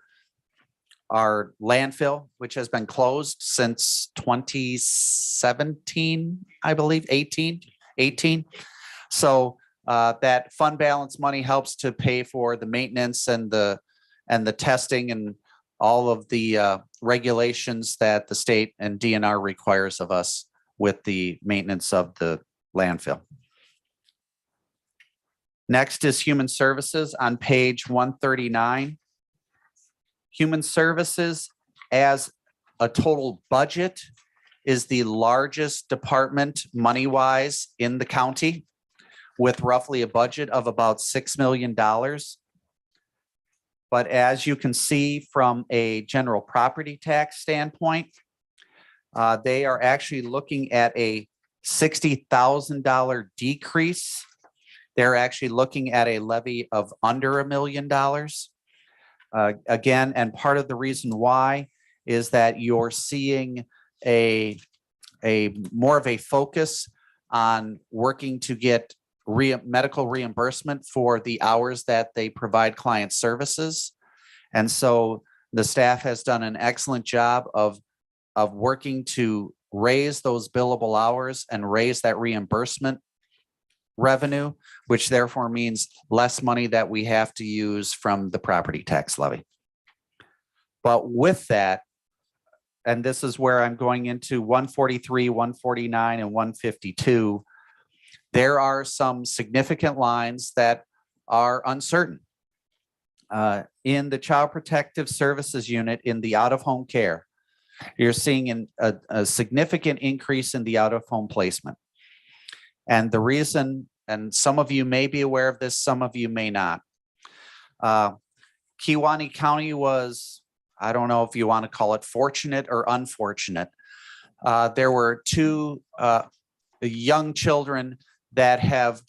landfill, which has been closed since 2017, I believe, 18. So that fund balance money helps to pay for the maintenance and the testing and all of the regulations that the state and DNR requires of us with the maintenance of the landfill. Next is human services on page 139. Human services as a total budget is the largest department money-wise in the county, with roughly a budget of about $6 million. But as you can see from a general property tax standpoint, they are actually looking at a $60,000 decrease. They're actually looking at a levy of under $1 million. Again, and part of the reason why is that you're seeing a more of a focus on working to get medical reimbursement for the hours that they provide client services. And so the staff has done an excellent job of working to raise those billable hours and raise that reimbursement revenue, which therefore means less money that we have to use from the property tax levy. But with that, and this is where I'm going into 143, 149, and 152, there are some significant lines that are uncertain. In the Child Protective Services unit in the out-of-home care, you're seeing a significant increase in the out-of-home placement. And the reason, and some of you may be aware of this, some of you may not. Kewaunee County was I don't know if you want to call it fortunate or unfortunate. There were two young children that have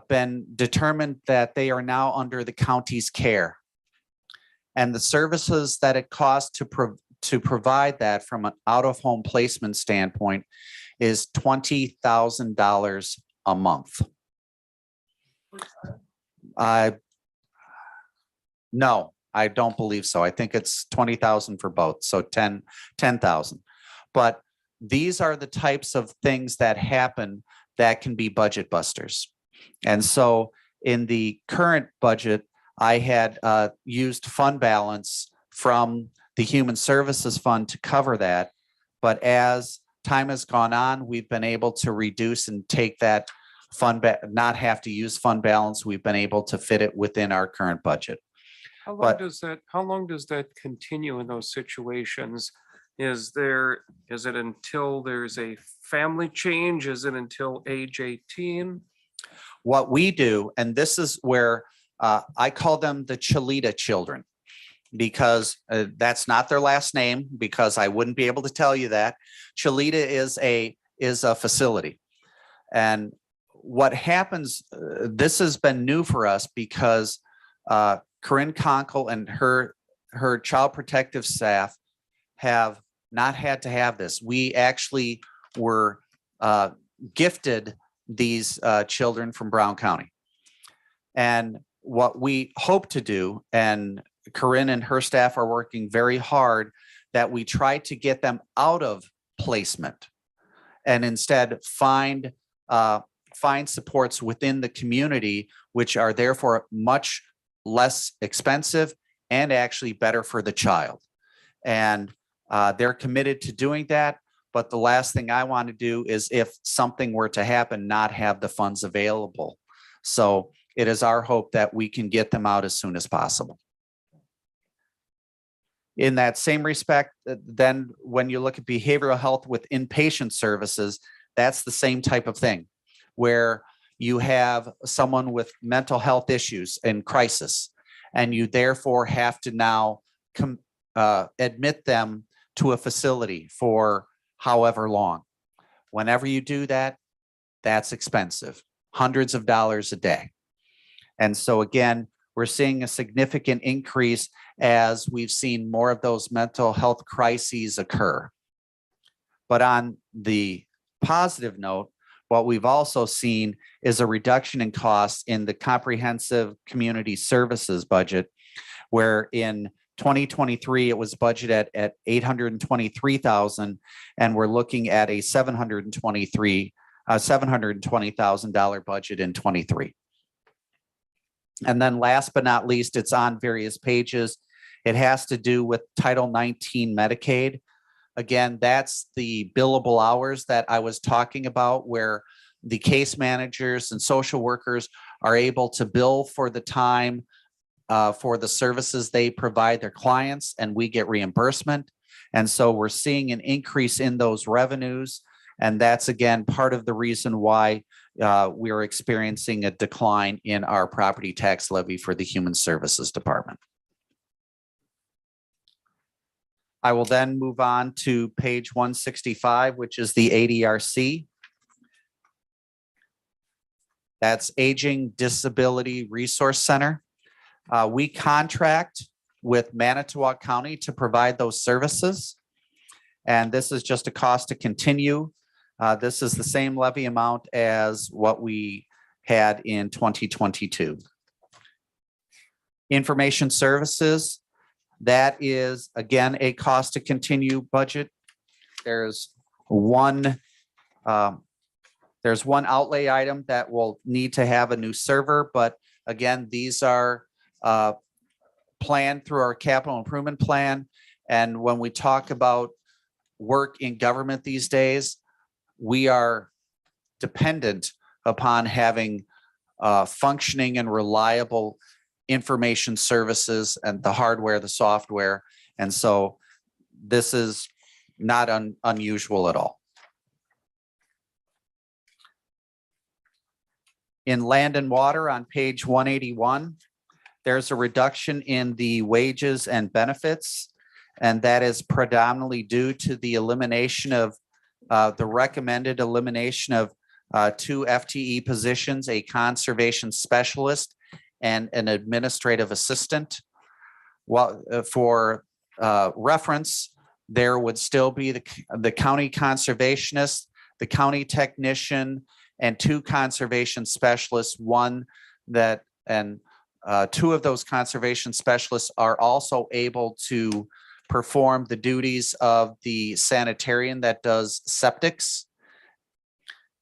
been determined that they are now under the county's care. And the services that it costs to provide that from an out-of-home placement standpoint is $20,000 a month. No, I don't believe so. I think it's 20,000 for both, so 10,000. But these are the types of things that happen that can be budget busters. And so in the current budget, I had used fund balance from the Human Services Fund to cover that. But as time has gone on, we've been able to reduce and take that not have to use fund balance. We've been able to fit it within our current budget. How long But- does that continue in those situations? Is it until there's a family change? Is it until age 18? What we do, and this is where I call them the Cholita children, because that's not their last name, because I wouldn't be able to tell you that. Cholita is a facility. And what happens, this has been new for us because Corinne Conkle and her child protective staff have not had to have this. We actually were gifted these children from Brown County. And what we hope to do, and Corinne and her staff are working very hard, that we try to get them out of placement and instead find supports within the community, which are therefore much less expensive and actually better for the child. And they're committed to doing that. But the last thing I want to do is, if something were to happen, not have the funds available. So it is our hope that we can get them out as soon as possible. In that same respect, then when you look at behavioral health with inpatient services, that's the same type of thing, where you have someone with mental health issues and crisis, and you therefore have to now admit them to a facility for however long. Whenever you do that, that's expensive, hundreds of dollars a day. And so again, we're seeing a significant increase as we've seen more of those mental health crises occur. But on the positive note, what we've also seen is a reduction in costs in the comprehensive community services budget, where in 2023, it was budgeted at $823,000, and we're looking at a $720,000 budget in 23. And then last but not least, it's on various pages. It has to do with Title 19 Medicaid. Again, that's the billable hours that I was talking about, where the case managers and social workers are able to bill for the time for the services they provide their clients, and we get reimbursement. And so we're seeing an increase in those revenues. And that's, again, part of the reason why we are experiencing a decline in our property tax levy for the Human Services Department. I will then move on to page 165, which is the ADRC. That's Aging Disability Resource Center. We contract with Manitowoc County to provide those services. And this is just a cost to continue. This is the same levy amount as what we had in 2022. Information services, that is, again, a cost to continue budget. There's one outlay item that will need to have a new server, but again, these are planned through our capital improvement plan. And when we talk about work in government these days, we are dependent upon having functioning and reliable information services and the hardware, the software. And so this is not unusual at all. In land and water on page 181, there's a reduction in the wages and benefits. And that is predominantly due to the elimination of the recommended elimination of 2 FTE positions, a conservation specialist and an administrative assistant. Well, for reference, there would still be the county conservationist, the county technician, and 2 conservation specialists, and 2 of those conservation specialists are also able to perform the duties of the sanitarian that does septics.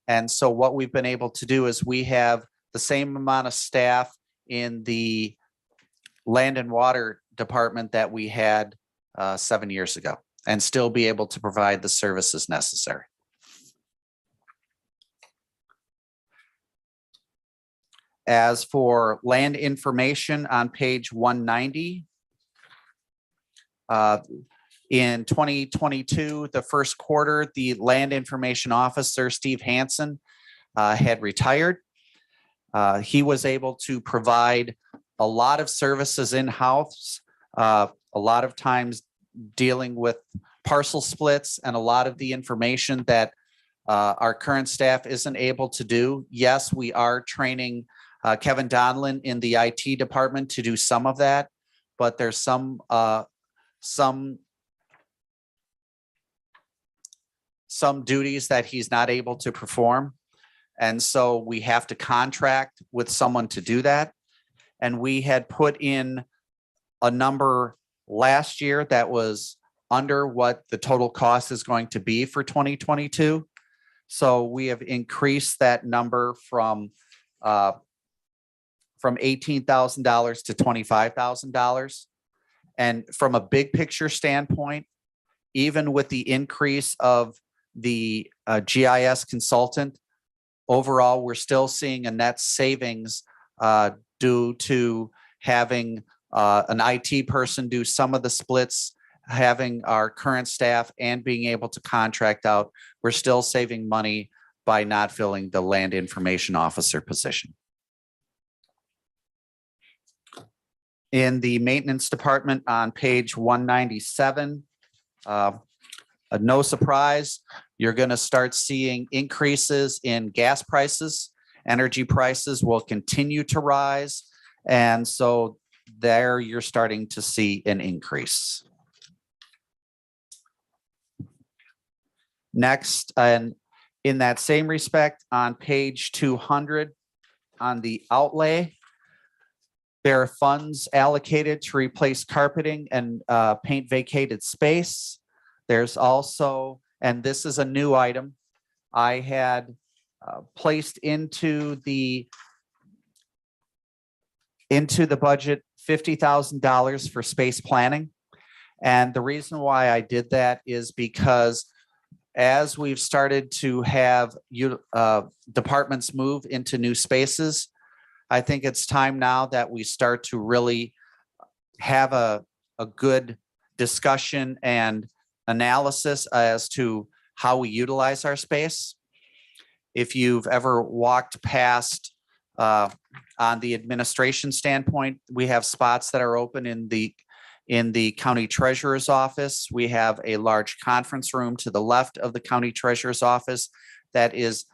And so what we've been able to do is we have the same amount of staff in the land and water department that we had 7 years ago, and still be able to provide the services necessary. As for land information on page 190, in 2022, the first quarter, the land information officer, Steve Hansen, had retired. He was able to provide a lot of services in-house, a lot of times dealing with parcel splits and a lot of the information that our current staff isn't able to do. Yes, we are training Kevin Donlin in the IT department to do some of that, but there's some duties that he's not able to perform. And so we have to contract with someone to do that. And we had put in a number last year that was under what the total cost is going to be for 2022. So we have increased that number from $18,000 to $25,000. And from a big picture standpoint, even with the increase of the GIS consultant, overall, we're still seeing a net savings due to having an IT person do some of the splits, having our current staff, and being able to contract out. We're still saving money by not filling the land information officer position. In the maintenance department on page 197, no surprise, you're going to start seeing increases in gas prices. Energy prices will continue to rise. And so there you're starting to see an increase. Next, and in that same respect, on page 200, on the outlay, there are funds allocated to replace carpeting and paint vacated space. There's also, and this is a new item, I had placed into the budget $50,000 for space planning. And the reason why I did that is because as we've started to have departments move into new spaces, I think it's time now that we start to really have a good discussion and analysis as to how we utilize our space. If you've ever walked past on the administration standpoint, we have spots that are open in the county treasurer's office. We have a large conference room to the left of the county treasurer's office that is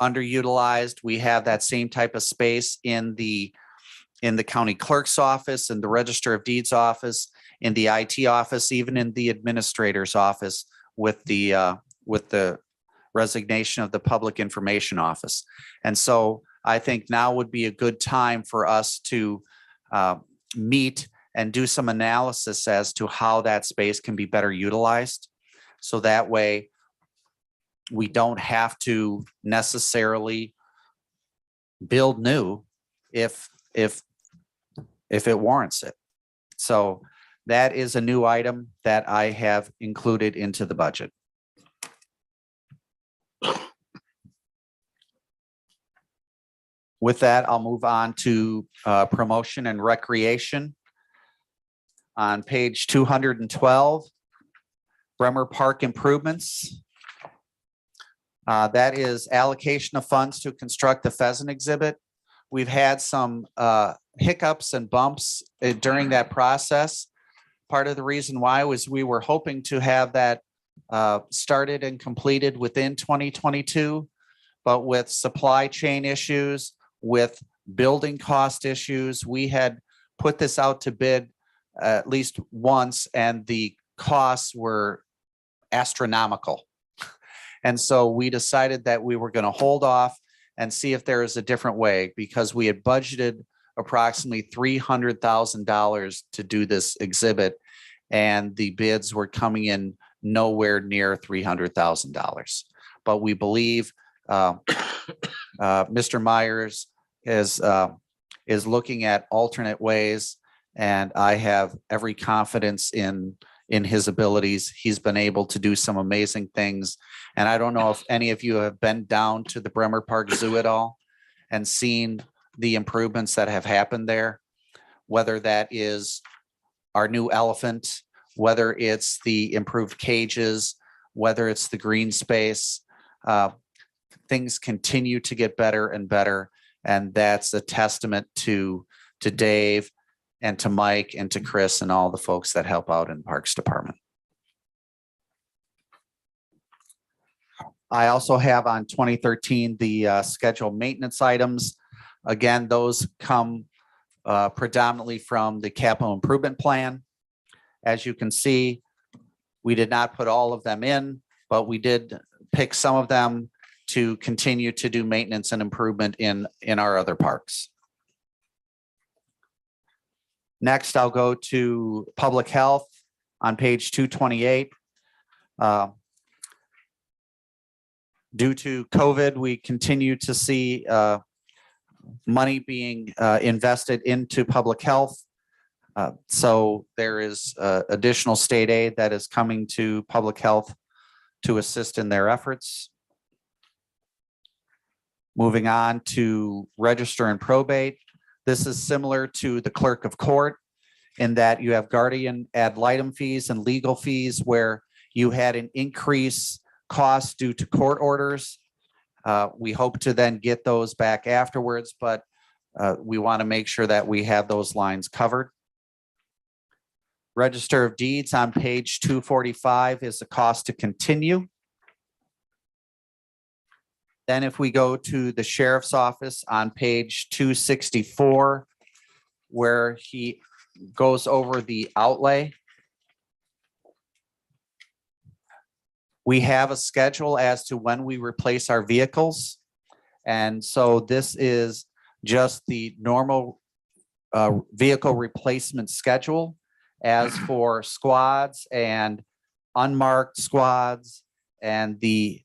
underutilized. We have that same type of space in the county clerk's office, in the register of deeds office, in the IT office, even in the administrator's office with the resignation of the public information office. And so I think now would be a good time for us to meet and do some analysis as to how that space can be better utilized. So that way we don't have to necessarily build new if it warrants it. So that is a new item that I have included into the budget. With that, I'll move on to promotion and recreation. On page 212, Bremer Park improvements. That is allocation of funds to construct the pheasant exhibit. We've had some hiccups and bumps during that process. Part of the reason why was we were hoping to have that started and completed within 2022. But with supply chain issues, with building cost issues, we had put this out to bid at least once, and the costs were astronomical. And so we decided that we were going to hold off and see if there is a different way, because we had budgeted approximately $300,000 to do this exhibit, and the bids were coming in nowhere near $300,000. But we believe Mr. Myers is looking at alternate ways, and I have every confidence in his abilities. He's been able to do some amazing things. And I don't know if any of you have been down to the Bremer Park Zoo at all and seen the improvements that have happened there, whether that is our new elephant, whether it's the improved cages, whether it's the green space. Things continue to get better and better. And that's a testament to Dave and to Mike and to Chris and all the folks that help out in the Parks Department. I also have on 2013 the scheduled maintenance items. Again, those come predominantly from the capital improvement plan. As you can see, we did not put all of them in, but we did pick some of them to continue to do maintenance and improvement in our other parks. Next, I'll go to public health on page 228. Due to COVID, we continue to see money being invested into public health. So there is additional state aid that is coming to public health to assist in their efforts. Moving on to register and probate. This is similar to the clerk of court in that you have guardian ad litem fees and legal fees where you had an increase cost due to court orders. We hope to then get those back afterwards, but we want to make sure that we have those lines covered. Register of Deeds on page 245 is the cost to continue. Then if we go to the sheriff's office on page 264, where he goes over the outlay. We have a schedule as to when we replace our vehicles. And so this is just the normal vehicle replacement schedule. As for squads and unmarked squads and the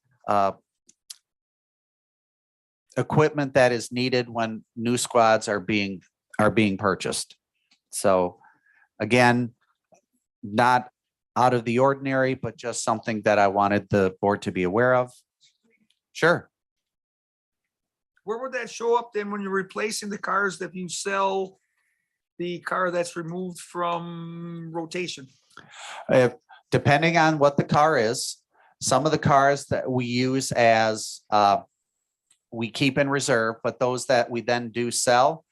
equipment that is needed when new squads are being purchased. So again, not out of the ordinary, but just something that I wanted the board to be aware of. Sure. Where would that show up then when you're replacing the cars that you sell the car that's removed from rotation? Depending on what the car is, some of the cars that we use as we keep in reserve, but those that we then do sell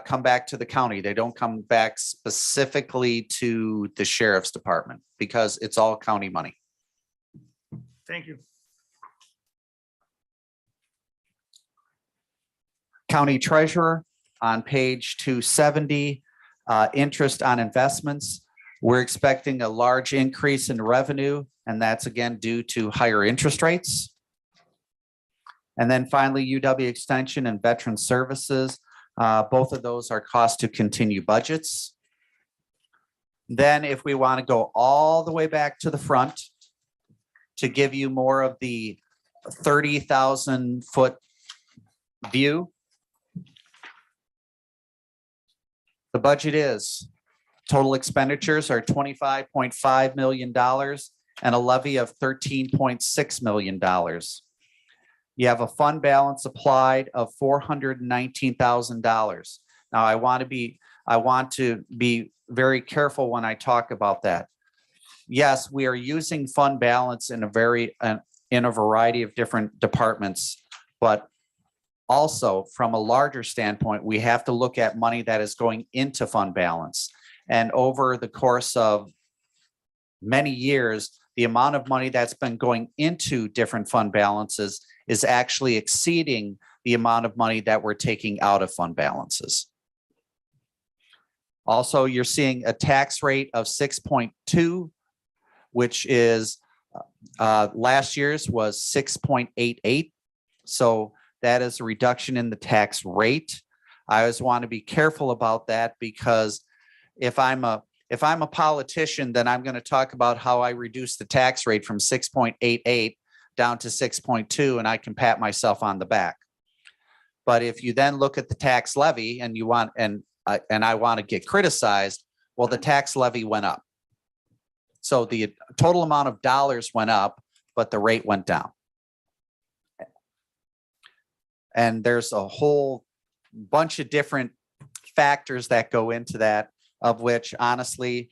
come back to the county. They don't come back specifically to the sheriff's department because it's all county money. Thank you. County treasurer on page 270, interest on investments. We're expecting a large increase in revenue, and that's again due to higher interest rates. And then finally, UW Extension and Veteran Services. Both of those are cost to continue budgets. Then if we want to go all the way back to the front to give you more of the 30,000 foot view, the budget is total expenditures are $25.5 million and a levy of $13.6 million. You have a fund balance applied of $419,000. Now I want to be very careful when I talk about that. Yes, we are using fund balance in a variety of different departments, but also from a larger standpoint, we have to look at money that is going into fund balance. And over the course of many years, the amount of money that's been going into different fund balances is actually exceeding the amount of money that we're taking out of fund balances. Also, you're seeing a tax rate of 6.2, which is last year's was 6.88. So that is a reduction in the tax rate. I always want to be careful about that, because if I'm a politician, then I'm going to talk about how I reduce the tax rate from 6.88 down to 6.2, and I can pat myself on the back. But if you then look at the tax levy and you want, and I want to get criticized, well, the tax levy went up. So the total amount of dollars went up, but the rate went down. And there's a whole bunch of different factors that go into that, of which honestly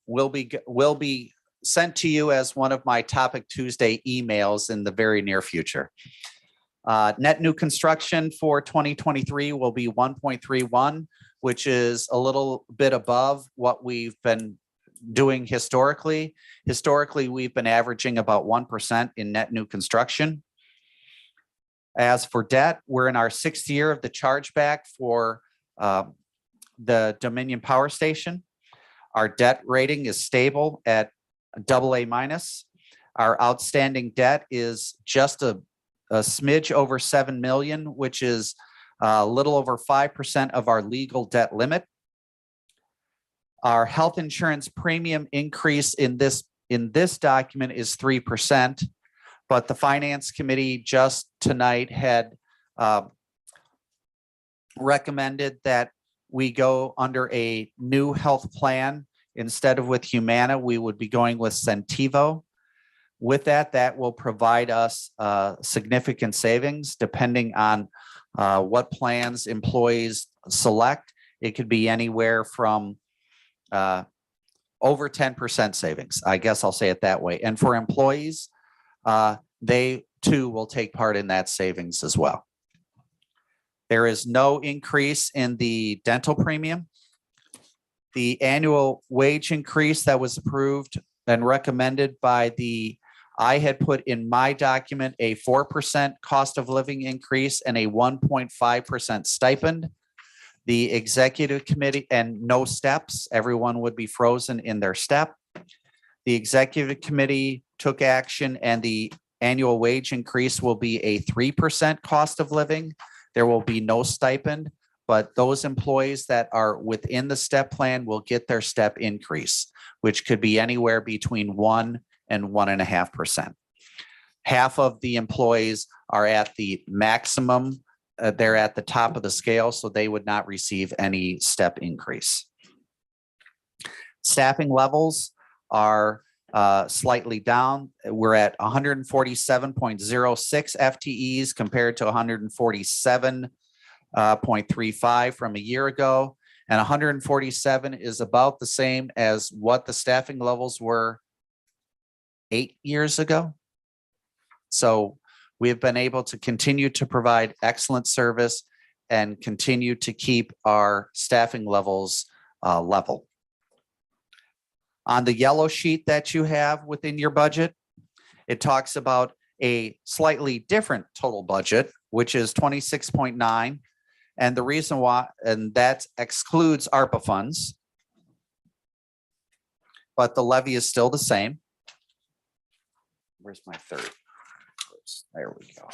will be sent to you as one of my Topic Tuesday emails in the very near future. Net new construction for 2023 will be 1.31, which is a little bit above what we've been doing historically. Historically, we've been averaging about 1% in net new construction. As for debt, we're in our 6th year of the chargeback for the Dominion Power Station. Our debt rating is stable at AA-. Our outstanding debt is just a smidge over 7 million, which is a little over 5% of our legal debt limit. Our health insurance premium increase in this document is 3%, but the Finance Committee just tonight had recommended that we go under a new health plan. Instead of with Humana, we would be going with Centivo. With that, that will provide us significant savings depending on what plans employees select. It could be anywhere from over 10% savings. I guess I'll say it that way. And for employees, they too will take part in that savings as well. There is no increase in the dental premium. The annual wage increase that was approved and recommended by I had put in my document a 4% cost of living increase and a 1.5% stipend. The executive committee, and no steps, everyone would be frozen in their step. The executive committee took action, and the annual wage increase will be a 3% cost of living. There will be no stipend, but those employees that are within the step plan will get their step increase, which could be anywhere between 1 and 1.5%. Half of the employees are at the maximum. They're at the top of the scale, so they would not receive any step increase. Staffing levels are slightly down. We're at 147.06 FTEs compared to 147.35 from a year ago. And 147 is about the same as what the staffing levels were 8 years ago. So we have been able to continue to provide excellent service and continue to keep our staffing levels level. On the yellow sheet that you have within your budget, it talks about a slightly different total budget, which is 26.9. And the reason why, and that excludes ARPA funds, but the levy is still the same. Where's my third? There we go.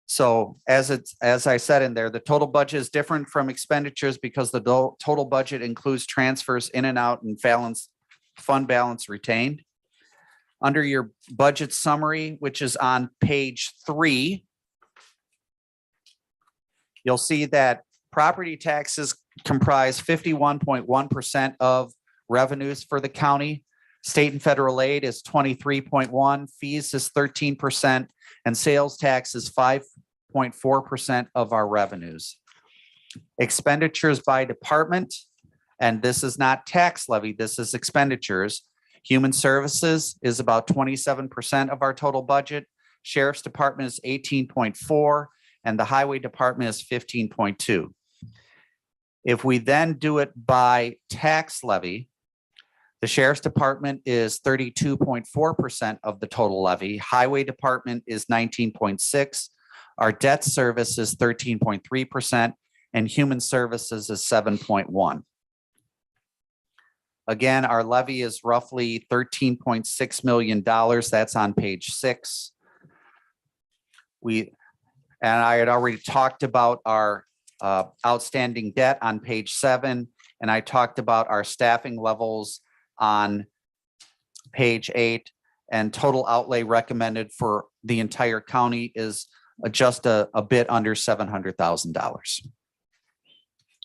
So as I said in there, the total budget is different from expenditures because the total budget includes transfers in and out and fund balance retained. Under your budget summary, which is on page 3, you'll see that property taxes comprise 51.1% of revenues for the county. State and federal aid is 23.1%, fees is 13%, and sales tax is 5.4% of our revenues. Expenditures by department, and this is not tax levy, this is expenditures. Human services is about 27% of our total budget. Sheriff's Department is 18.4%, and the Highway Department is 15.2%. If we then do it by tax levy, the sheriff's department is 32.4% of the total levy. Highway department is 19.6. Our debt service is 13.3%, and human services is 7.1. Again, our levy is roughly $13.6 million. That's on page 6. And I had already talked about our outstanding debt on page 7, and I talked about our staffing levels on page 8, and total outlay recommended for the entire county is just a bit under $700,000.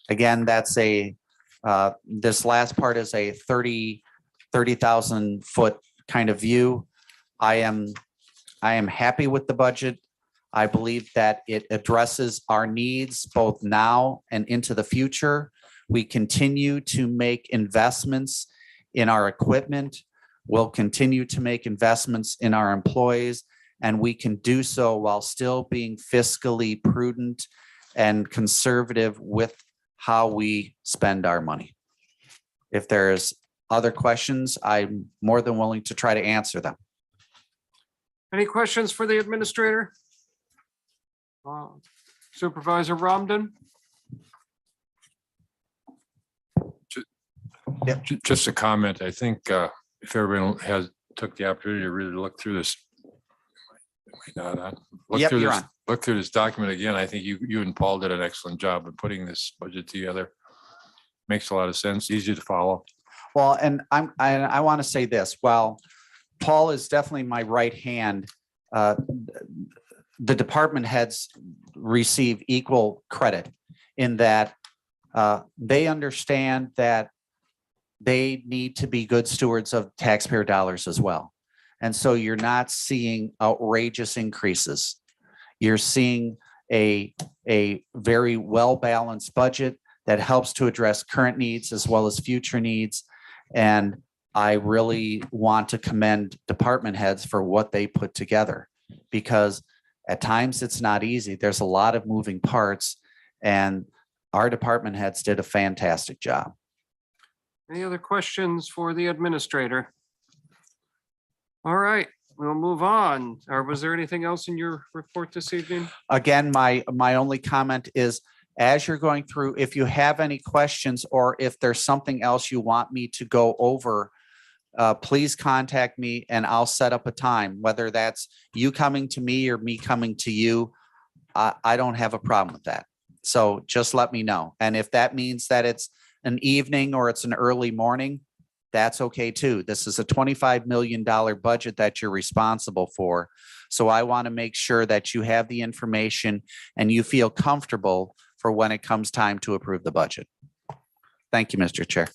Again, that's this last part is a 30,000 foot kind of view. I am happy with the budget. I believe that it addresses our needs both now and into the future. We continue to make investments in our equipment. We'll continue to make investments in our employees, and we can do so while still being fiscally prudent and conservative with how we spend our money. If there's other questions, I'm more than willing to try to answer them. Any questions for the administrator? Supervisor Romden? Just a comment. I think if everyone took the opportunity to really look through this. Yep, you're on. Look through this document again. I think you and Paul did an excellent job of putting this budget together. Makes a lot of sense, easy to follow. Well, and I want to say this, while Paul is definitely my right hand, the department heads receive equal credit in that they understand that they need to be good stewards of taxpayer dollars as well. And so you're not seeing outrageous increases. You're seeing a very well-balanced budget that helps to address current needs as well as future needs. And I really want to commend department heads for what they put together, because at times it's not easy. There's a lot of moving parts, and our department heads did a fantastic job. Any other questions for the administrator? All right, we'll move on. Or was there anything else in your report this evening? Again, my only comment is, as you're going through, if you have any questions or if there's something else you want me to go over, please contact me and I'll set up a time, whether that's you coming to me or me coming to you. I don't have a problem with that. So just let me know. And if that means that it's an evening or it's an early morning, that's okay too. This is a $25 million budget that you're responsible for. So I want to make sure that you have the information and you feel comfortable for when it comes time to approve the budget. Thank you, Mr. Chair.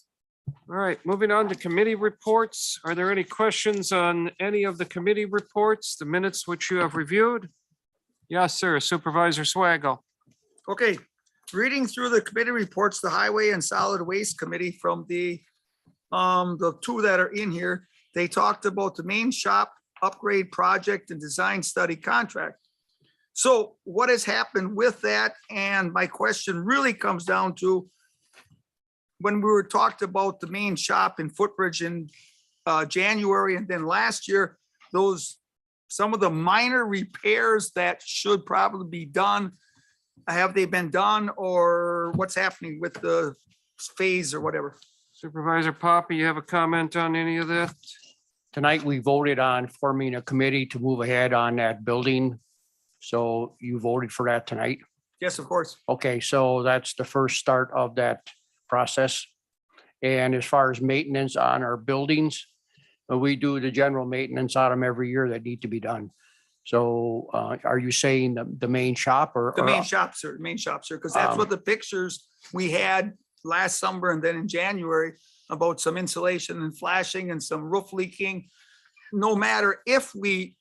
All right, moving on to committee reports. Are there any questions on any of the committee reports, the minutes which you have reviewed? Yes, sir. Supervisor Swaggle. Okay, reading through the committee reports, the Highway and Solid Waste Committee from the two that are in here, they talked about the main shop upgrade project and design study contract. So what has happened with that? And my question really comes down to when we were talked about the main shop in Footbridge in January, and then last year, some of the minor repairs that should probably be done, have they been done, or what's happening with the phase or whatever? Supervisor Poppy, you have a comment on any of that? Tonight, we voted on forming a committee to move ahead on that building. So you voted for that tonight? Yes, of course. Okay, so that's the first start of that process. And as far as maintenance on our buildings, we do the general maintenance on them every year that need to be done. So are you saying the main shop or? The main shop, sir, because that's what the pictures we had last summer and then in January about some insulation and flashing and some roof leaking. No matter if we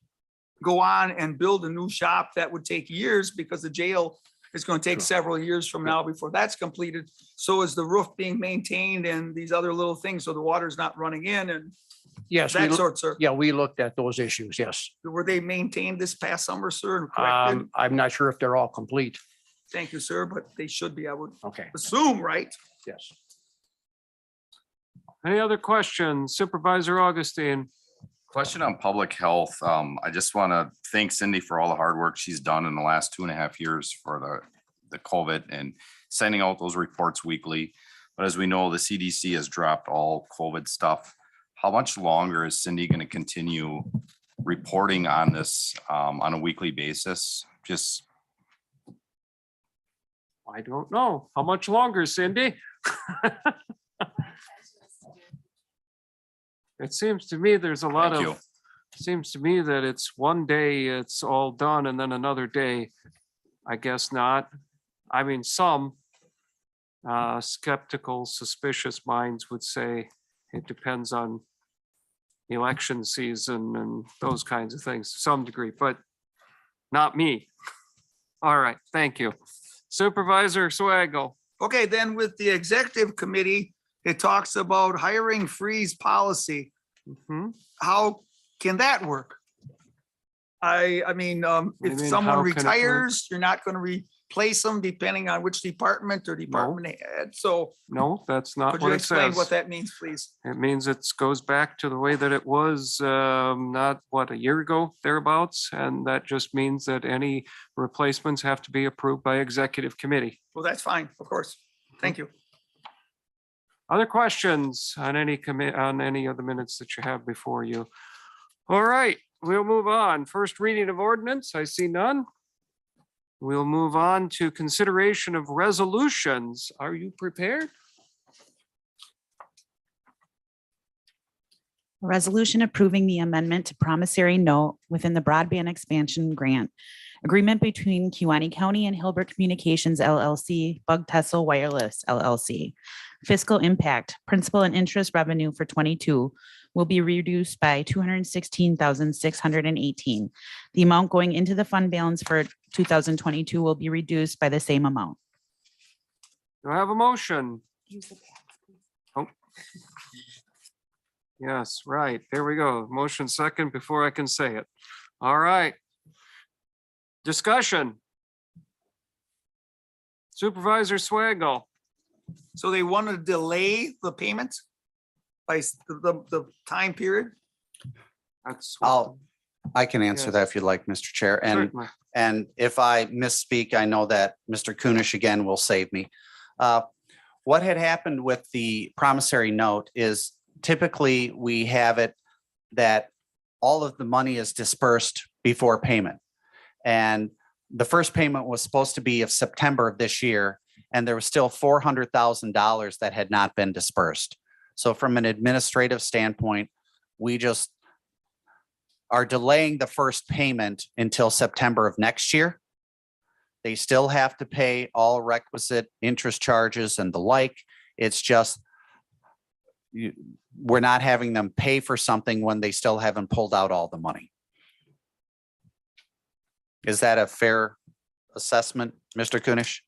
go on and build a new shop, that would take years because the jail is going to take several years from now before that's completed. So is the roof being maintained and these other little things, so the water's not running in and yes, that sort, sir? Yeah, we looked at those issues, yes. Were they maintained this past summer, sir? And corrected? I'm not sure if they're all complete. Thank you, sir, but they should be, I would Okay, assume, right? yes. Any other questions? Supervisor Augustine? Question on public health. I just want to thank Cindy for all the hard work she's done in the last 2.5 years for the COVID and sending out those reports weekly. But as we know, the CDC has dropped all COVID stuff. How much longer is Cindy going to continue reporting on this on a weekly basis? Just I don't know. How much longer, Cindy? It seems to me there's a lot Thank you. of, seems to me that it's one day it's all done and then another day, I guess not. I mean, some skeptical, suspicious minds would say it depends on election season and those kinds of things to some degree, but not me. All right, thank you. Supervisor Swaggle. Okay, then with the executive committee, it talks about hiring freeze policy. Mhm. How can that work? I mean, you if mean, someone how can it work? retires, you're not gonna replace them depending on which department or department head. So No, that's not could you what it explain what says. that means, please? It means it goes back to the way that it was, not what, a year ago thereabouts. And that just means that any replacements have to be approved by executive committee. Well, that's fine, of course. Thank you. Other questions on any on any of the minutes that you have before you? All right, we'll move on. First reading of ordinance, I see none. We'll move on to consideration of resolutions. Are you prepared? A resolution approving the amendment to promissory note within the broadband expansion grant agreement between Kewaunee County and Hilbert Communications LLC, Bug Tessel Wireless LLC. Fiscal impact, principal and interest revenue for 22 will be reduced by 216,618. The amount going into the fund balance for 2022 will be reduced by the same amount. Do I have a motion? Oh. Yes, right. There we go. Motion second before I can say it. All right. Discussion. Supervisor Swaggle. So they want to delay the payment by the time period? That's I can answer Yes. that if you'd like, Mr. Chair. certainly. And if I misspeak, I know that Mr. Kunish again will save me. What had happened with the promissory note is typically we have it that all of the money is dispersed before payment. And the first payment was supposed to be of September of this year, and there was still $400,000 that had not been dispersed. So from an administrative standpoint, we just are delaying the first payment until September of next year. They still have to pay all requisite interest charges and the like. It's just we're not having them pay for something when they still haven't pulled out all the money. Is that a fair assessment, Mr. Kunish?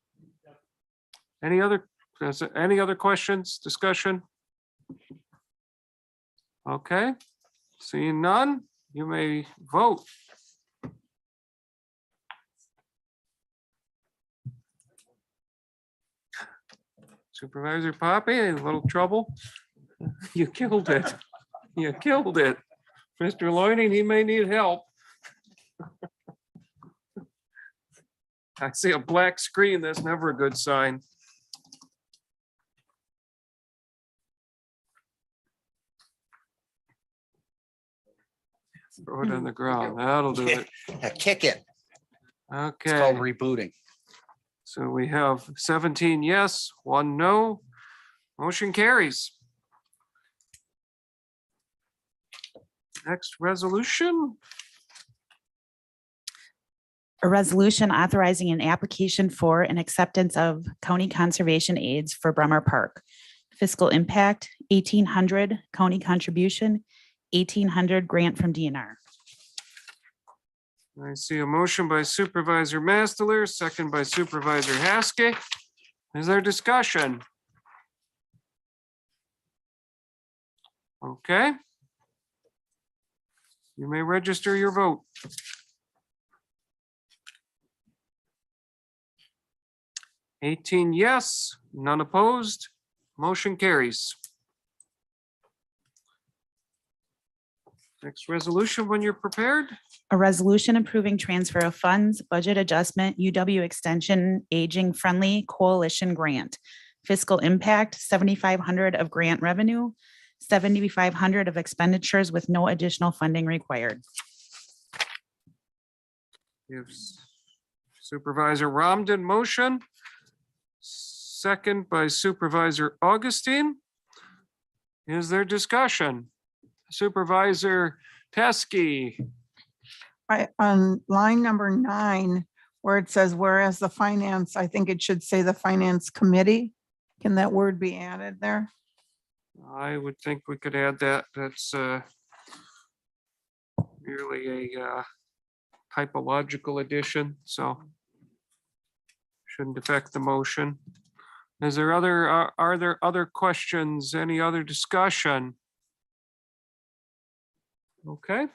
Any other questions, discussion? Okay, seeing none, you may vote. Supervisor Poppy, a little trouble? You killed it. You killed it. Mr. Loyding, he may need help. I see a black screen. That's never a good sign. Throw it on the ground. That'll do it. Kick it. It's Okay, called rebooting. so we have 17 yes, 1 no. Motion carries. Next resolution. A resolution authorizing an application for an acceptance of county conservation aids for Bremer Park. Fiscal impact, 1,800 county contribution, 1,800 grant from DNR. I see a motion by Supervisor Mastler, second by Supervisor Haskell. Is there discussion? Okay. You may register your vote. 18 yes, none opposed. Motion carries. Next resolution when you're prepared. A resolution approving transfer of funds, budget adjustment, UW Extension Aging Friendly Coalition Grant. Fiscal impact, 7,500 of grant revenue, 7,500 of expenditures with no additional funding required. Gives Supervisor Ramden motion. Second by Supervisor Augustine. Is there discussion? Supervisor Teske. On line number 9, where it says, whereas the finance, I think it should say the finance committee. Can that word be added there? I would think we could add that. That's merely a typological addition, so shouldn't affect the motion. Is there are there other questions? Any other discussion? Okay.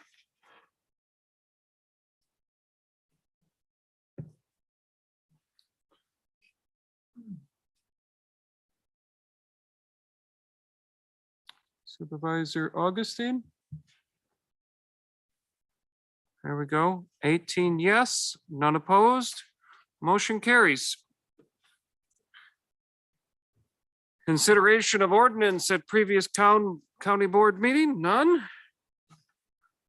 Supervisor Augustine? There we go. 18 yes, none opposed. Motion carries. Consideration of ordinance at previous county board meeting, none.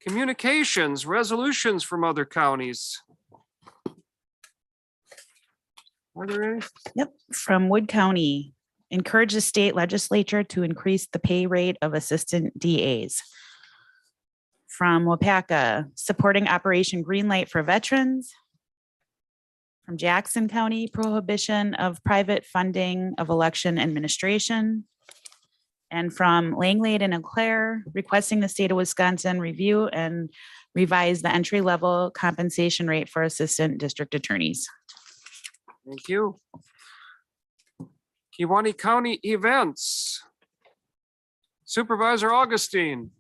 Communications, resolutions from other counties. Are there any? Yep, from Wood County, encourage the state legislature to increase the pay rate of assistant DAs. From Wapaka, supporting Operation Greenlight for veterans. From Jackson County, prohibition of private funding of election administration. And from Langlade and Eau Claire, requesting the state of Wisconsin review and revise the entry-level compensation rate for assistant district attorneys. Thank you. Kewaunee County events. Supervisor Augustine.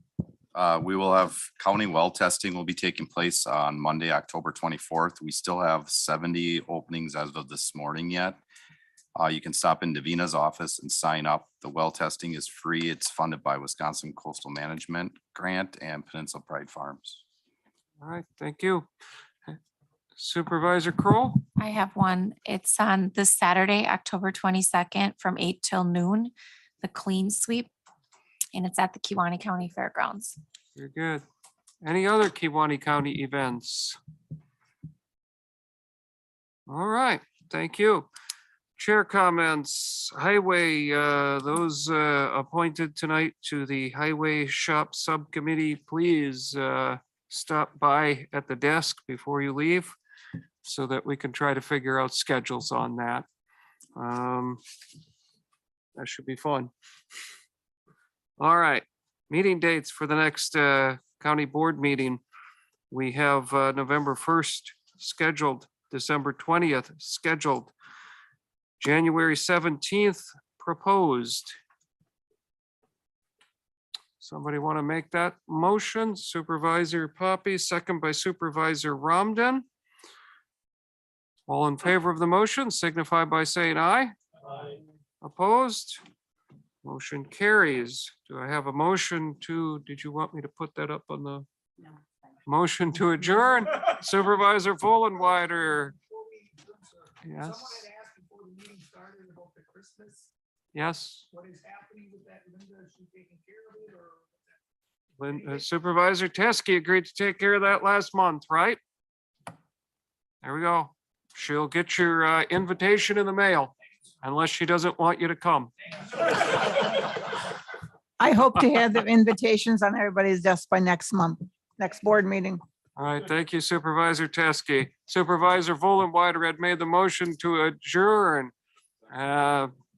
We will have county well testing will be taking place on Monday, October 24th. We still have 70 openings as of this morning yet. You can stop in Davina's office and sign up. The well testing is free. It's funded by Wisconsin Coastal Management Grant and Peninsula Pride Farms. All right, thank you. Supervisor Kroll. I have one. It's on this Saturday, October 22nd from 8 till noon, the clean sweep. And it's at the Kewaunee County Fairgrounds. You're good. Any other Kewaunee County events? All right, thank you. Chair comments, highway, those appointed tonight to the Highway Shop Subcommittee, please stop by at the desk before you leave so that we can try to figure out schedules on that. That should be fun. All right, meeting dates for the next county board meeting. We have November 1st scheduled, December 20th scheduled, January 17th proposed. Somebody want to make that motion? Supervisor Poppy, second by Supervisor Ramden. All in favor of the motion signify by saying aye. Aye. Opposed? Motion carries. Do I have a motion to, did you want me to put that up on the? No. Motion to adjourn? Supervisor Vollenweider. Yes. Someone had asked before the meeting started about the Christmas. Yes. What is happening with that? Linda, is she taking care of it or? Supervisor Teske agreed to take care of that last month, right? There we go. She'll get your invitation in the mail unless she doesn't want you to come. I hope to have the invitations on everybody's desk by next month, next board meeting. All right, thank you Supervisor Teske. Supervisor Vollenweider had made the motion to adjourn.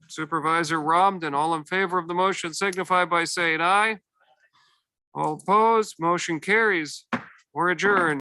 Supervisor Ramden, all in favor of the motion signify by saying aye. All opposed, motion carries. We're adjourned.